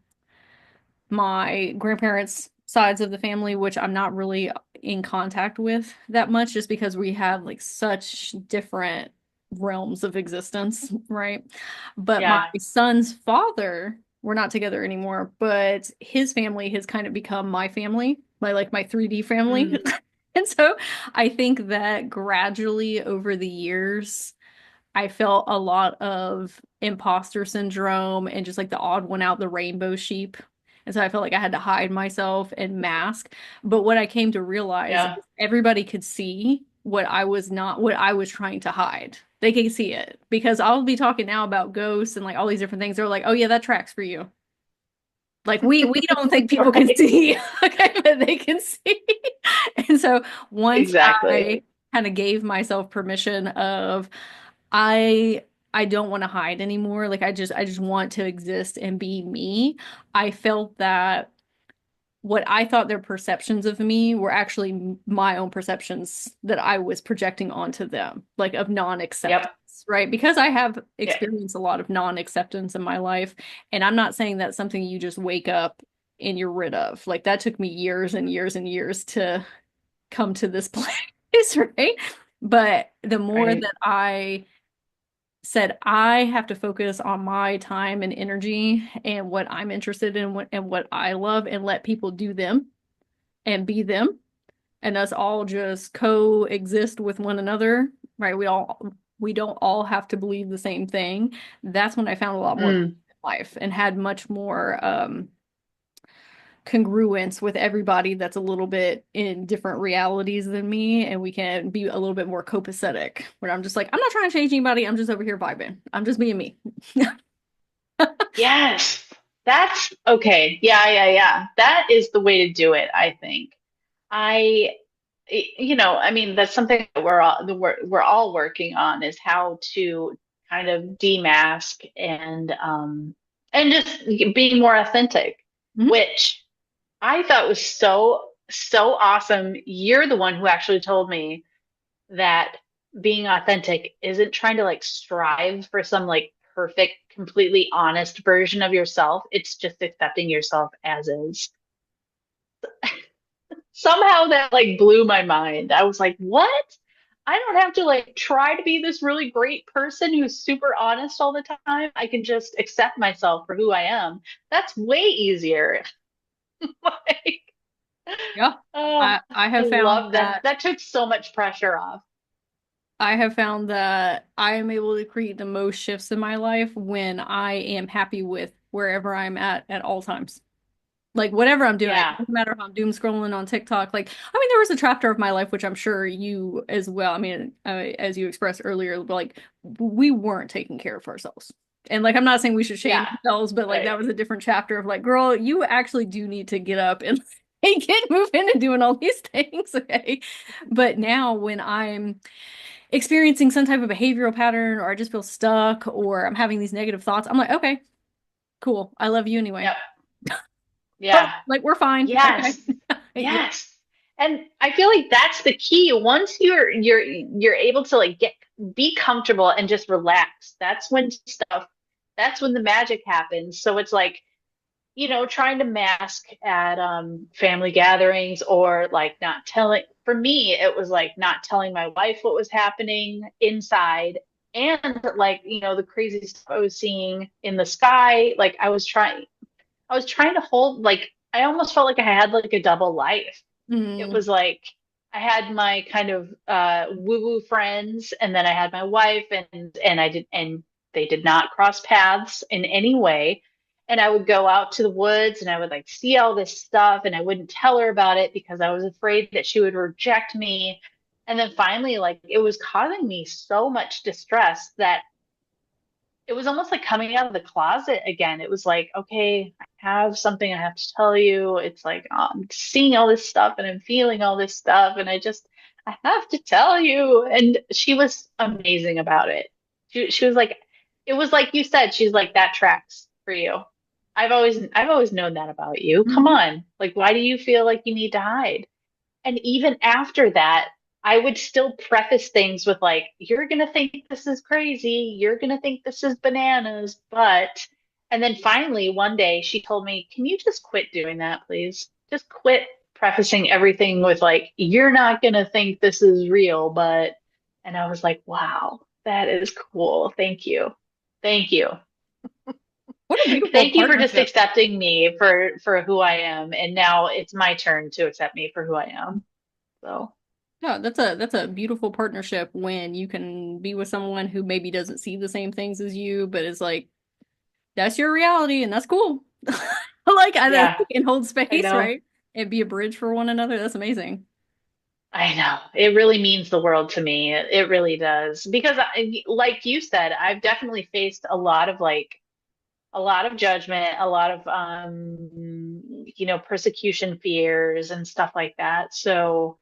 Speaker 1: my grandparents' sides of the family, which I'm not really in contact with that much just because we have like such different realms of existence, right? But my
Speaker 2: Yeah.
Speaker 1: son's father, we're not together anymore, but his family has kind of become my family, my 3D family.
Speaker 2: Mm,
Speaker 1: And so I think that gradually over the years, I felt a lot of imposter syndrome and just like the odd one out, the rainbow sheep. And so I felt like I had to hide myself and mask. But what I came to realize
Speaker 2: yeah.
Speaker 1: is everybody could see what I was trying to hide. They can see it because I'll be talking now about ghosts and like all these different things. They're like, oh yeah, that tracks for you. Like we don't think people can
Speaker 2: Right.
Speaker 1: see, okay, but they can see. And so once
Speaker 2: Exactly.
Speaker 1: I kind of gave myself permission of I I don't want to hide anymore. Like I just want to exist and be me. I felt that what I thought their perceptions of me were actually my own perceptions that I was projecting onto them, like of non-acceptance,
Speaker 2: Yep.
Speaker 1: right? Because I have
Speaker 2: Yeah.
Speaker 1: experienced a lot of non-acceptance in my life, and I'm not saying that's something you just wake up and you're rid of. Like that took me years and years and years to come to this place, right? But the more
Speaker 2: Right.
Speaker 1: that I said I have to focus on my time and energy and what I'm interested in and what I love and let people do them and be them and us all just coexist with one another, right? We don't all have to believe the same thing. That's when I found a lot more
Speaker 2: Mm.
Speaker 1: life and had much more congruence with everybody that's a little bit in different realities than me, and we can be a little bit more copacetic. Where I'm just like, I'm not trying to change anybody. I'm just over here vibing. I'm just being me.
Speaker 2: Yes. That's okay. Yeah, yeah, yeah. That is the way to do it, I think. I, I mean, that's something that we're all working on is how to kind of demask and just being more authentic,
Speaker 1: Mhm.
Speaker 2: which I thought was so awesome. You're the one who actually told me that being authentic isn't trying to like strive for some like perfect, completely honest version of yourself. It's just accepting yourself as is. Somehow that like blew my mind. I was like, what? I don't have to like try to be this really great person who's super honest all the time. I can just accept myself for who I am. That's way easier. Like,
Speaker 1: Yeah.
Speaker 2: oh,
Speaker 1: I
Speaker 2: I
Speaker 1: have found
Speaker 2: love that.
Speaker 1: that
Speaker 2: That took so much pressure off.
Speaker 1: I am able to create the most shifts in my life when I am happy with wherever I'm at all times. Like whatever I'm doing, it
Speaker 2: Yeah.
Speaker 1: doesn't matter if I'm doom scrolling on TikTok. Like, I mean, there was a chapter of my life which I'm sure you as well. I mean, as you expressed earlier, like we weren't taking care of ourselves. And like, I'm not saying we should shame
Speaker 2: Yeah.
Speaker 1: ourselves, but like
Speaker 2: Right.
Speaker 1: that was a different chapter of like, girl, you actually do need to get up and get moving and doing all these things, okay? But now when I'm experiencing some type of behavioral pattern or I just feel stuck or I'm having these negative thoughts, I'm like, okay, cool. I love you anyway.
Speaker 2: Yep. Yeah.
Speaker 1: Like we're fine. Okay.
Speaker 2: Yes.
Speaker 1: Yeah.
Speaker 2: Yes. And I feel like that's the key. Once you're able to like get be comfortable and just relax, that's when the magic happens. So it's like, trying to mask at family gatherings or like not telling for me, it was like not telling my wife what was happening inside and like, the crazy stuff I was seeing in the sky. Like I was trying to hold like I almost felt like I had like a double life. It
Speaker 1: Mm.
Speaker 2: was like I had my kind of woo-woo friends and then I had my wife and they did not cross paths in any way. And I would go out to the woods and I would like see all this stuff and I wouldn't tell her about it because I was afraid that she would reject me. And then finally, like it was causing me so much distress that it was almost like coming out of the closet again. It was like, okay, I have something I have to tell you. It's like I'm seeing all this stuff and I'm feeling all this stuff, and I have to tell you. And she was amazing about it. She was like, it was like you said, she's like, that tracks for you. I've always known that about you. Come
Speaker 1: Mhm.
Speaker 2: on. Like, why do you feel like you need to hide? And even after that, I would still preface things with like, you're going to think this is crazy. You're going to think this is bananas. And then finally, one day she told me, can you just quit doing that, please? Just quit prefacing everything with like, you're not going to think this is real, but, and I was like, wow, that is cool. Thank you. Thank you.
Speaker 1: What a beautiful
Speaker 2: Thank you for just
Speaker 1: partnership.
Speaker 2: accepting me for who I am. And now it's my turn to accept me for who I am. So.
Speaker 1: Yeah, that's a beautiful partnership when you can be with someone who maybe doesn't see the same things as you, but is like, that's your reality and that's cool. Like I think
Speaker 2: Yeah,
Speaker 1: and hold
Speaker 2: I
Speaker 1: space,
Speaker 2: know.
Speaker 1: right? And be a bridge for one another. That's amazing.
Speaker 2: I know. It really means the world to me. It really does. Because like you said, I've definitely faced a lot of like a lot of judgment, a lot of persecution fears and stuff like that. So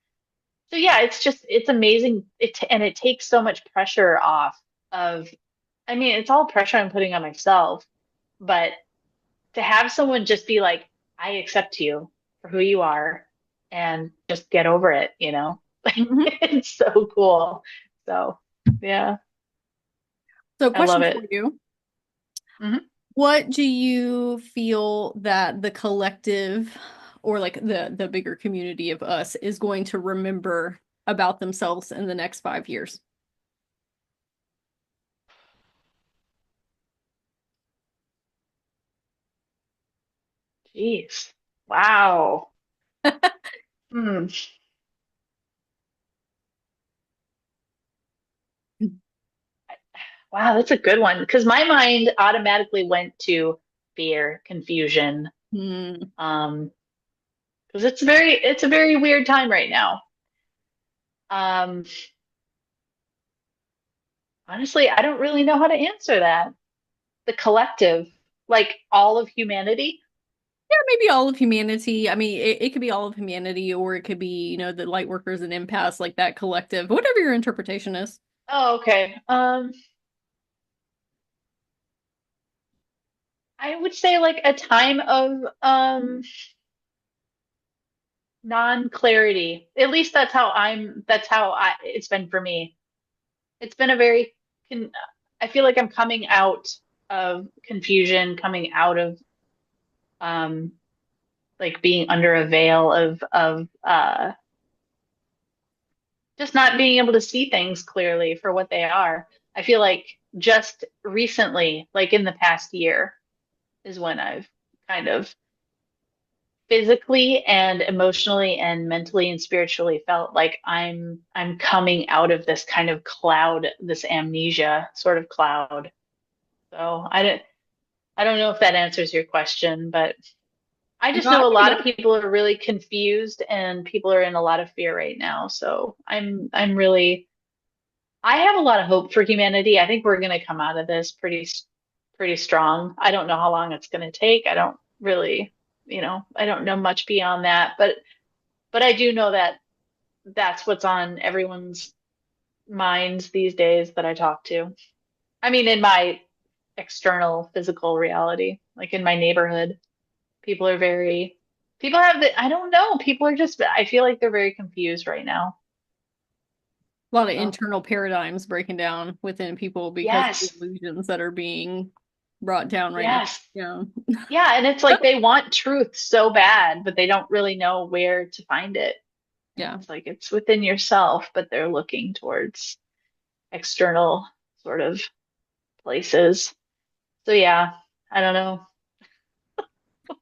Speaker 2: yeah, it's amazing. And it takes so much pressure off of, I mean, it's all pressure I'm putting on myself, but to have someone just be like, I accept you for who you are and just get over it, you know?
Speaker 1: Mhm.
Speaker 2: It's so cool. So yeah,
Speaker 1: So,
Speaker 2: I love
Speaker 1: question for
Speaker 2: it.
Speaker 1: you.
Speaker 2: Mhm.
Speaker 1: What do you feel that the collective or like the bigger community of us is going to remember about themselves in the next 5 years?
Speaker 2: Jeez. Wow. Hmm. Wow, that's a good one because my mind automatically went to fear, confusion,
Speaker 1: Hmm.
Speaker 2: um, because it's a very weird time right now. Um, Honestly, I don't really know how to answer that. The collective, like all of humanity.
Speaker 1: Yeah, maybe all of humanity. I mean, it could be all of humanity, or it could be, the light workers and empaths, like that collective, whatever your interpretation is.
Speaker 2: Oh, okay. I would say like a time of non-clarity. At least that's how it's been for me. It's been a very con I feel like I'm coming out of confusion, coming out of um like being under a veil of just not being able to see things clearly for what they are. I feel like just recently, like in the past year, is when I've kind of physically and emotionally and mentally and spiritually felt like I'm coming out of this kind of cloud, this amnesia sort of cloud. So I don't know if that answers your question, but I just
Speaker 1: No, I
Speaker 2: know a
Speaker 1: think it
Speaker 2: lot of
Speaker 1: does.
Speaker 2: people are really confused and people are in a lot of fear right now. So I'm really I have a lot of hope for humanity. I think we're going to come out of this pretty strong. I don't know how long it's going to take. I don't really, I don't know much beyond that, but I do know that that's what's on everyone's minds these days that I talk to. I mean, in my external physical reality, like in my neighborhood, people are very, people have I don't know, people are just, I feel like they're very confused right now.
Speaker 1: A lot of
Speaker 2: So,
Speaker 1: internal paradigms breaking down within people because of the
Speaker 2: yes,
Speaker 1: illusions that are being brought down right now.
Speaker 2: yes.
Speaker 1: Yeah.
Speaker 2: Yeah, and it's like they want truth so bad, but they don't really know where to find it. And
Speaker 1: Yeah.
Speaker 2: it's like it's within yourself, but they're looking towards external sort of places. So yeah, I don't know.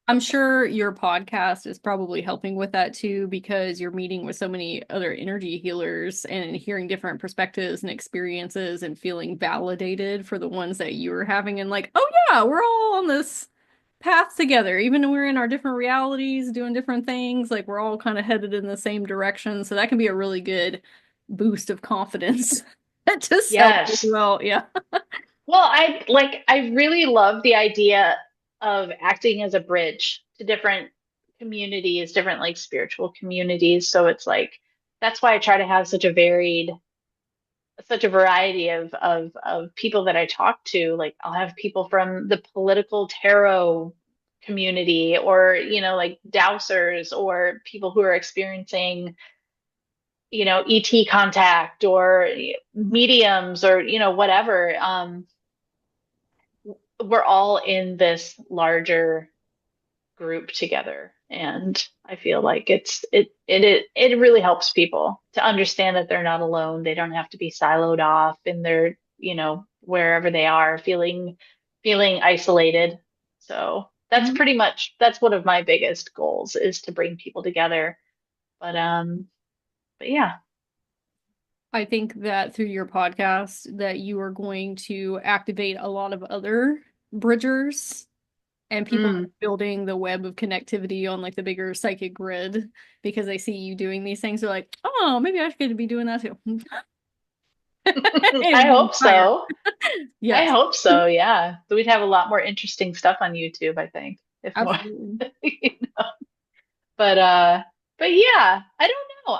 Speaker 1: I'm sure your podcast is probably helping with that too, because you're meeting with so many other energy healers and hearing different perspectives and experiences and feeling validated for the ones that you were having and like, oh yeah, we're all on this path together. Even though we're in our different realities, doing different things, like we're all kind of headed in the same direction. So that can be a really good boost of confidence to self as
Speaker 2: Yes.
Speaker 1: well. Yeah.
Speaker 2: Well, I really love the idea of acting as a bridge to different communities, different like spiritual communities. So it's like that's why I try to have such a variety of people that I talk to. Like I'll have people from the political tarot community or, like dowsers or people who are experiencing, ET contact or mediums or, whatever. We're all in this larger group together. And I feel like it really helps people to understand that they're not alone. They don't have to be siloed off in their, wherever they are feeling isolated. So that's one of my biggest goals is to bring people together. But yeah.
Speaker 1: I think that through your podcast that you are going to activate a lot of other bridgers and people that
Speaker 2: Mm.
Speaker 1: are building the web of connectivity on like the bigger psychic grid because they see you doing these things. They're like, oh, maybe I should be doing that too.
Speaker 2: I
Speaker 1: And
Speaker 2: hope
Speaker 1: fire.
Speaker 2: so. I
Speaker 1: Yes,
Speaker 2: hope so. Yeah. So we'd have a lot more interesting stuff on YouTube, I think, if more.
Speaker 1: absolutely.
Speaker 2: But uh but yeah, I don't know.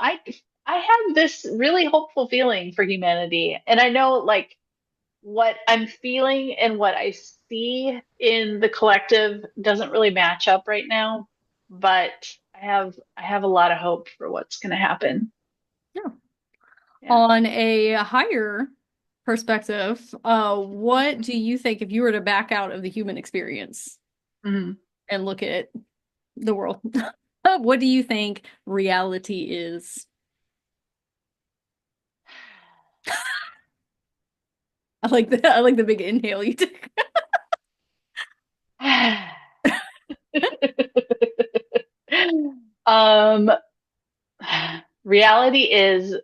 Speaker 2: I have this really hopeful feeling for humanity. And I know like what I'm feeling and what I see in the collective doesn't really match up right now, but I have a lot of hope for what's going to happen.
Speaker 1: Yeah.
Speaker 2: Yeah.
Speaker 1: On a higher perspective, what do you think if you were to back out of the human experience
Speaker 2: Mhm.
Speaker 1: and look at the world? What do you think reality is? I like the big inhale you took.
Speaker 2: Um, reality is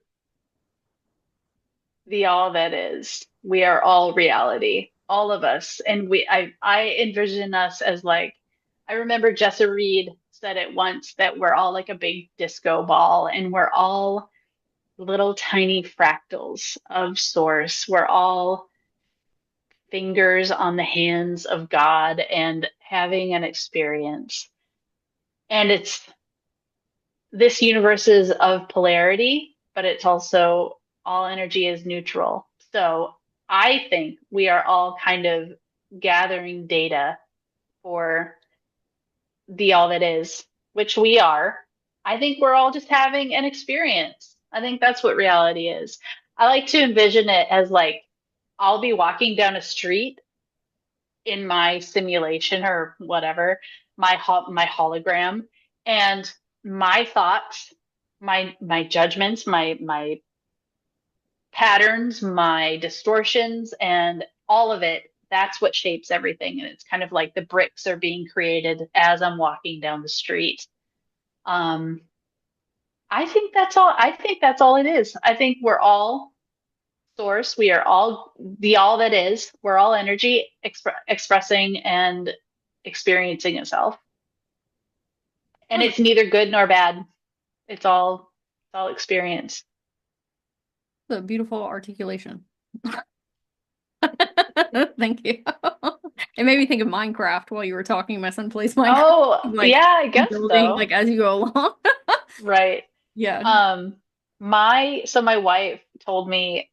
Speaker 2: the all that is. We are all reality, all of us. And I envision us as like, I remember Jessa Reed said it once that we're all like a big disco ball and we're all little tiny fractals of source. We're all fingers on the hands of God and having an experience. And it's this universe is of polarity, but it's also all energy is neutral. So I think we are all kind of gathering data for the all that is, which we are. I think we're all just having an experience. I think that's what reality is. I like to envision it as like I'll be walking down a street in my simulation or whatever, my hologram, and my thoughts, my judgments, my patterns, my distortions, and all of it. That's what shapes everything. And it's kind of like the bricks are being created as I'm walking down the street. Um, I think that's all. I think that's all it is. I think we're all source. We are all the all that is. We're all energy expressing and experiencing itself. And
Speaker 1: Oh,
Speaker 2: it's neither good nor bad. It's all experience.
Speaker 1: the beautiful articulation. Thank you. It made me think of Minecraft while you were talking. My son plays Minecraft,
Speaker 2: Oh,
Speaker 1: like
Speaker 2: yeah, I guess
Speaker 1: building
Speaker 2: so.
Speaker 1: like as you go along.
Speaker 2: Right.
Speaker 1: Yeah.
Speaker 2: My wife told me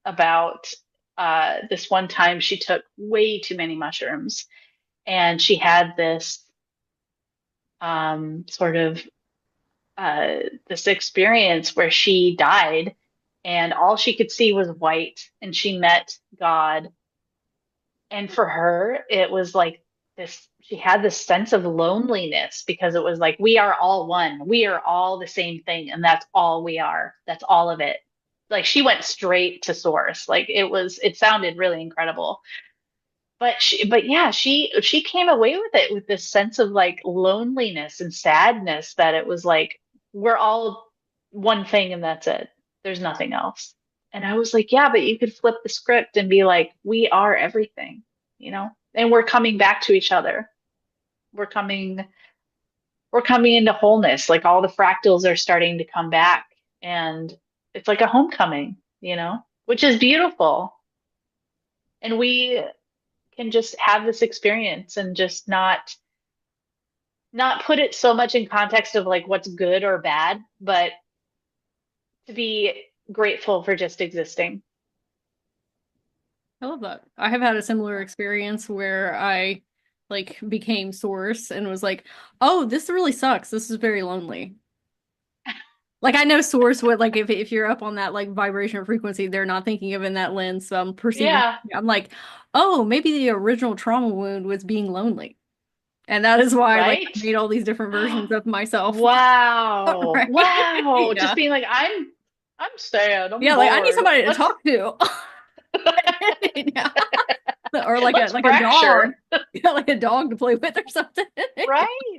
Speaker 2: about this one time she took way too many mushrooms and she had this sort of uh, this experience where she died and all she could see was white and she met God. And for her, it was like this, she had this sense of loneliness because it was like, we are all one. We are all the same thing. And that's all we are. That's all of it. Like she went straight to source. Like it sounded really incredible. But yeah, she came away with it with this sense of like loneliness and sadness that it was like we're all one thing and that's it. There's nothing else. And I was like, yeah, but you could flip the script and be like, we are everything, you know? And we're coming back to each other. We're coming we're coming into wholeness. Like all the fractals are starting to come back and it's like a homecoming, which is beautiful. And we can just have this experience and just not put it so much in context of like what's good or bad, but to be grateful for just existing.
Speaker 1: I love that. I have had a similar experience where I like became source and was like, "Oh, this really sucks. This is very lonely." Like I know source what like if you're up on that like vibration or frequency, they're not thinking of in that lens. So I'm perceiving
Speaker 2: Yeah,
Speaker 1: I'm like, "Oh, maybe the original trauma wound was being lonely." And that is why like I
Speaker 2: right?
Speaker 1: made all these different versions of myself.
Speaker 2: Wow.
Speaker 1: Right?
Speaker 2: Wow. Just
Speaker 1: Yeah.
Speaker 2: being like, I'm sad, I'm
Speaker 1: Yeah, like I need
Speaker 2: bored.
Speaker 1: somebody to talk to. Yeah. Or
Speaker 2: Let's
Speaker 1: like a dog.
Speaker 2: fracture.
Speaker 1: Yeah, like a dog to play with or something.
Speaker 2: Right.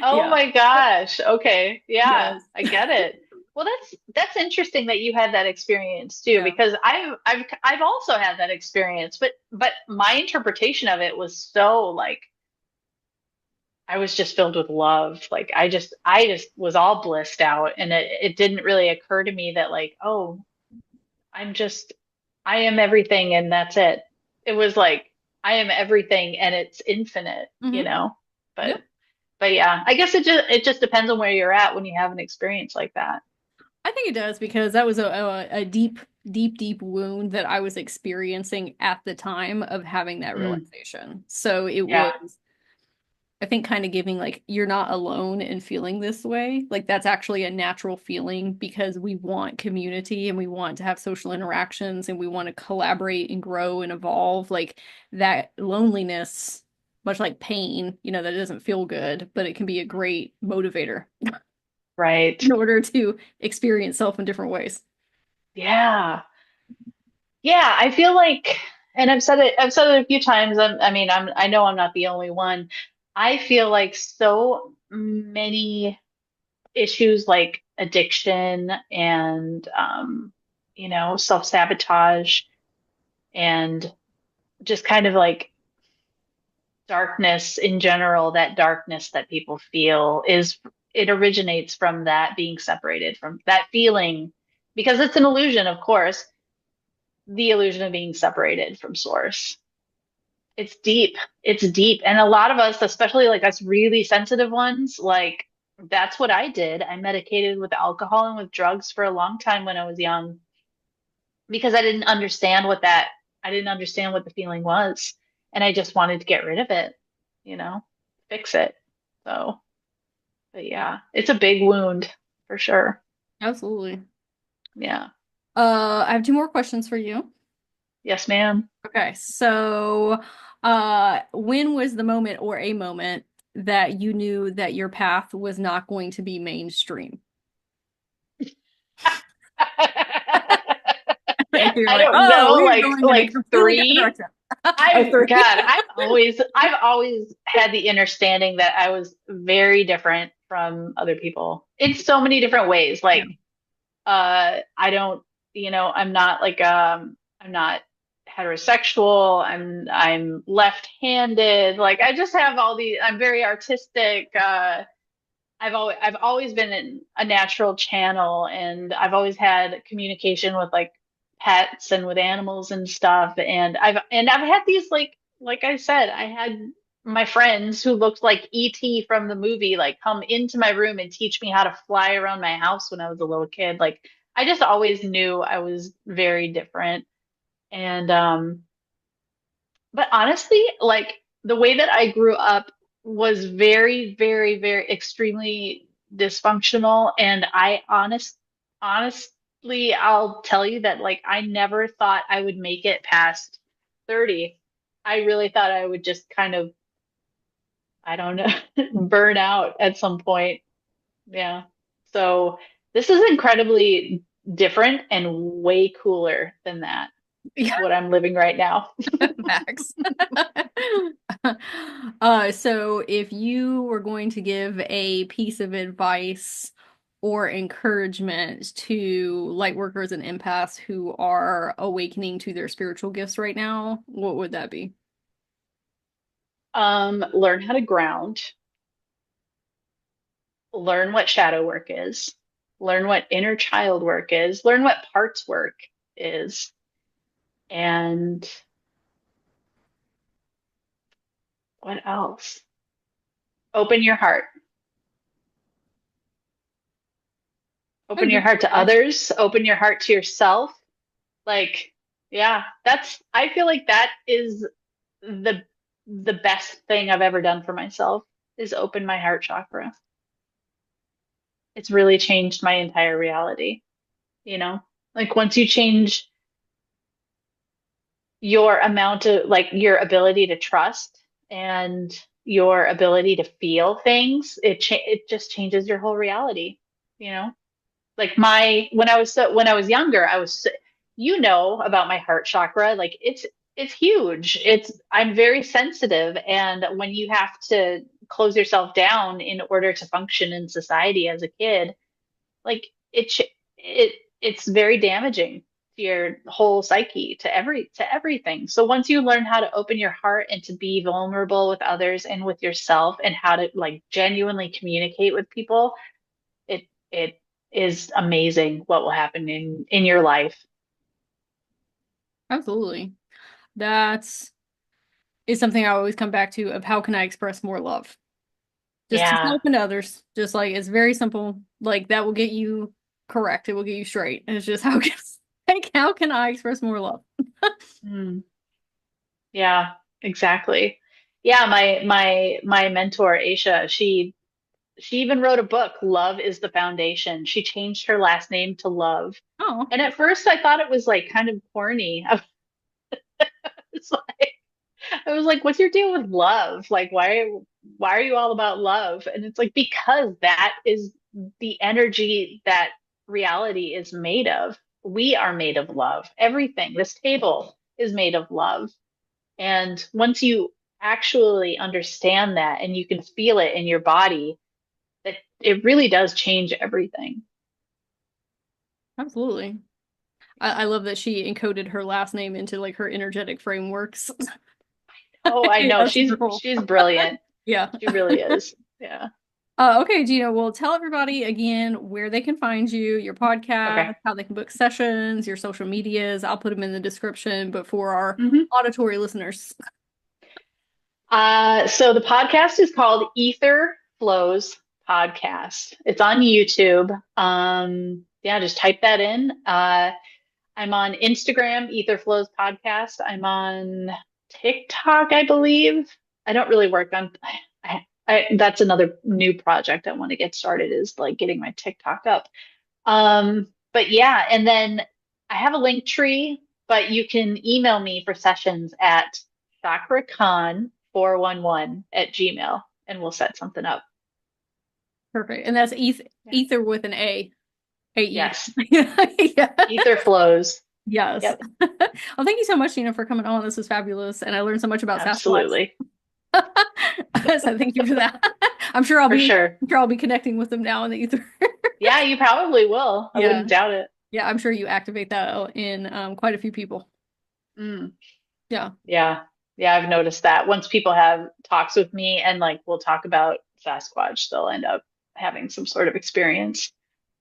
Speaker 2: Oh
Speaker 1: Yeah.
Speaker 2: my gosh. Okay. Yeah,
Speaker 1: Yes.
Speaker 2: I get it. Well, that's interesting that you had that experience too,
Speaker 1: Yeah.
Speaker 2: because I've also had that experience, but my interpretation of it was so like I was just filled with love. Like I just was all blissed out, and it didn't really occur to me that like, oh, I'm just I am everything and that's it. It was like I am everything and it's infinite,
Speaker 1: Hmm.
Speaker 2: But
Speaker 1: Yep.
Speaker 2: yeah, I guess it just depends on where you're at when you have an experience like that.
Speaker 1: I think it does because that was a deep, deep, deep wound that I was experiencing at the time of having that
Speaker 2: Mm,
Speaker 1: realization. So it
Speaker 2: yeah,
Speaker 1: was, I think, kind of giving like, you're not alone in feeling this way. Like, that's actually a natural feeling because we want community and we want to have social interactions and we want to collaborate and grow and evolve. Like, that loneliness, much like pain, that doesn't feel good, but it can be a great motivator
Speaker 2: right.
Speaker 1: in order to experience self in different ways.
Speaker 2: Yeah. Yeah, I feel like, and I've said it a few times. I know I'm not the only one. I feel like so many issues like addiction and, self-sabotage and just kind of like darkness in general, that darkness that people feel it originates from that being separated from that feeling because it's an illusion, of course, the illusion of being separated from source. It's deep. It's deep. And a lot of us, especially like us really sensitive ones, like that's what I did. I medicated with alcohol and with drugs for a long time when I was young because I didn't understand what the feeling was. And I just wanted to get rid of it, you know, fix it. So, but yeah, it's a big wound for sure.
Speaker 1: Absolutely.
Speaker 2: Yeah.
Speaker 1: I have two more questions for you.
Speaker 2: Yes, ma'am.
Speaker 1: Okay, so when was the moment or a moment that you knew that your path was not going to be mainstream? And you're
Speaker 2: I
Speaker 1: like,
Speaker 2: don't
Speaker 1: oh,
Speaker 2: know,
Speaker 1: we're
Speaker 2: like
Speaker 1: going in a completely different
Speaker 2: three.
Speaker 1: direction. Oh,
Speaker 2: I
Speaker 1: three.
Speaker 2: forgot. I've always had the understanding that I was very different from other people in so many different ways.
Speaker 1: Yeah.
Speaker 2: Like, I don't, I'm not heterosexual. I'm left-handed. Like, I just have I'm very artistic. I've always been in a natural channel, and I've always had communication with like pets and with animals and stuff. And I've had these like I said, I had my friends who looked like E.T. from the movie like come into my room and teach me how to fly around my house when I was a little kid. Like I just always knew I was very different. And but honestly, like the way that I grew up was very, very, very extremely dysfunctional. And honestly, I'll tell you that like I never thought I would make it past 30. I really thought I would just kind of, I don't know, burn out at some point. Yeah. So this is incredibly different and way cooler than that,
Speaker 1: Yeah,
Speaker 2: what I'm living right now.
Speaker 1: Max. So if you were going to give a piece of advice or encouragement to light workers and empaths who are awakening to their spiritual gifts right now, what would that be?
Speaker 2: Learn how to ground, learn what shadow work is, learn what inner child work is, learn what parts work is, and what else? Open your heart.
Speaker 1: I
Speaker 2: Open your
Speaker 1: agree
Speaker 2: heart
Speaker 1: with
Speaker 2: to
Speaker 1: that.
Speaker 2: others, open your heart to yourself. Like, yeah, I feel like that is the the best thing I've ever done for myself is open my heart chakra. It's really changed my entire reality, you know? Like once you change your amount of like your ability to trust and your ability to feel things, it just changes your whole reality, you know? Like my when I was younger, about my heart chakra, like it's huge. I'm very sensitive, and when you have to close yourself down in order to function in society as a kid, like it's very damaging to your whole psyche, to everything. So once you learn how to open your heart and to be vulnerable with others and with yourself and how to like genuinely communicate with people, it is amazing what will happen in your life.
Speaker 1: Absolutely. That's is something I always come back to of how can I express more love? Just to
Speaker 2: Yeah.
Speaker 1: self and others. Just like it's very simple. Like that will get you correct. It will get you straight. And it's just how can like how can I express more love?
Speaker 2: Mm, yeah, exactly. Yeah, my mentor, Aisha, she even wrote a book, Love is the Foundation. She changed her last name to Love.
Speaker 1: Oh,
Speaker 2: And at first I thought it was like kind of corny. was like, I was like, what's your deal with love? Like, why are you all about love? And it's like, because that is the energy that reality is made of. We are made of love. Everything, this table is made of love. And once you actually understand that and you can feel it in your body, that it really does change everything.
Speaker 1: absolutely.
Speaker 2: Yeah.
Speaker 1: I love that she encoded her last name into like her energetic frameworks.
Speaker 2: Oh, I know.
Speaker 1: That's super cool.
Speaker 2: She's brilliant.
Speaker 1: Yeah.
Speaker 2: She really is. Yeah.
Speaker 1: Okay, Gina, well, tell everybody again where they can find you, your
Speaker 2: Okay.
Speaker 1: podcast, how they can book sessions, your social medias. I'll put them in the description, but for our
Speaker 2: hmm
Speaker 1: auditory listeners.
Speaker 2: So the podcast is called Ether Flows Podcast. It's on YouTube. Yeah, just type that in. I'm on Instagram, AetherFlows Podcast. I'm on TikTok, I believe. I don't really work on. That's another new project I want to get started is like getting my TikTok up. But yeah, and then I have a link tree, but you can email me for sessions at chakracon411 at Gmail and we'll set something up.
Speaker 1: Perfect. And that's
Speaker 2: Yeah.
Speaker 1: ether with an A. A-E.
Speaker 2: Yes.
Speaker 1: Yeah.
Speaker 2: Ether flows.
Speaker 1: Yes.
Speaker 2: Yep.
Speaker 1: Well, thank you so much, Gina, for coming on. This was fabulous. And I learned so much about Sasquatch.
Speaker 2: Absolutely.
Speaker 1: So thank you for that.
Speaker 2: For sure.
Speaker 1: I'm sure I'll be connecting with them now in the ether.
Speaker 2: Yeah, you probably will. I
Speaker 1: Yeah.
Speaker 2: wouldn't doubt it.
Speaker 1: Yeah, I'm sure you activate that in quite a few people.
Speaker 2: Mm,
Speaker 1: Yeah.
Speaker 2: yeah. Yeah, I've noticed that once people have talks with me and like we'll talk about Sasquatch, they'll end up having some sort of experience.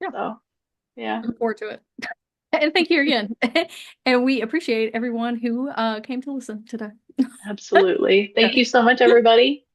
Speaker 1: Yeah.
Speaker 2: So, yeah,
Speaker 1: Looking forward to it. And thank you again. And we appreciate everyone who came to listen today.
Speaker 2: absolutely.
Speaker 1: Yeah.
Speaker 2: Thank you so much, everybody.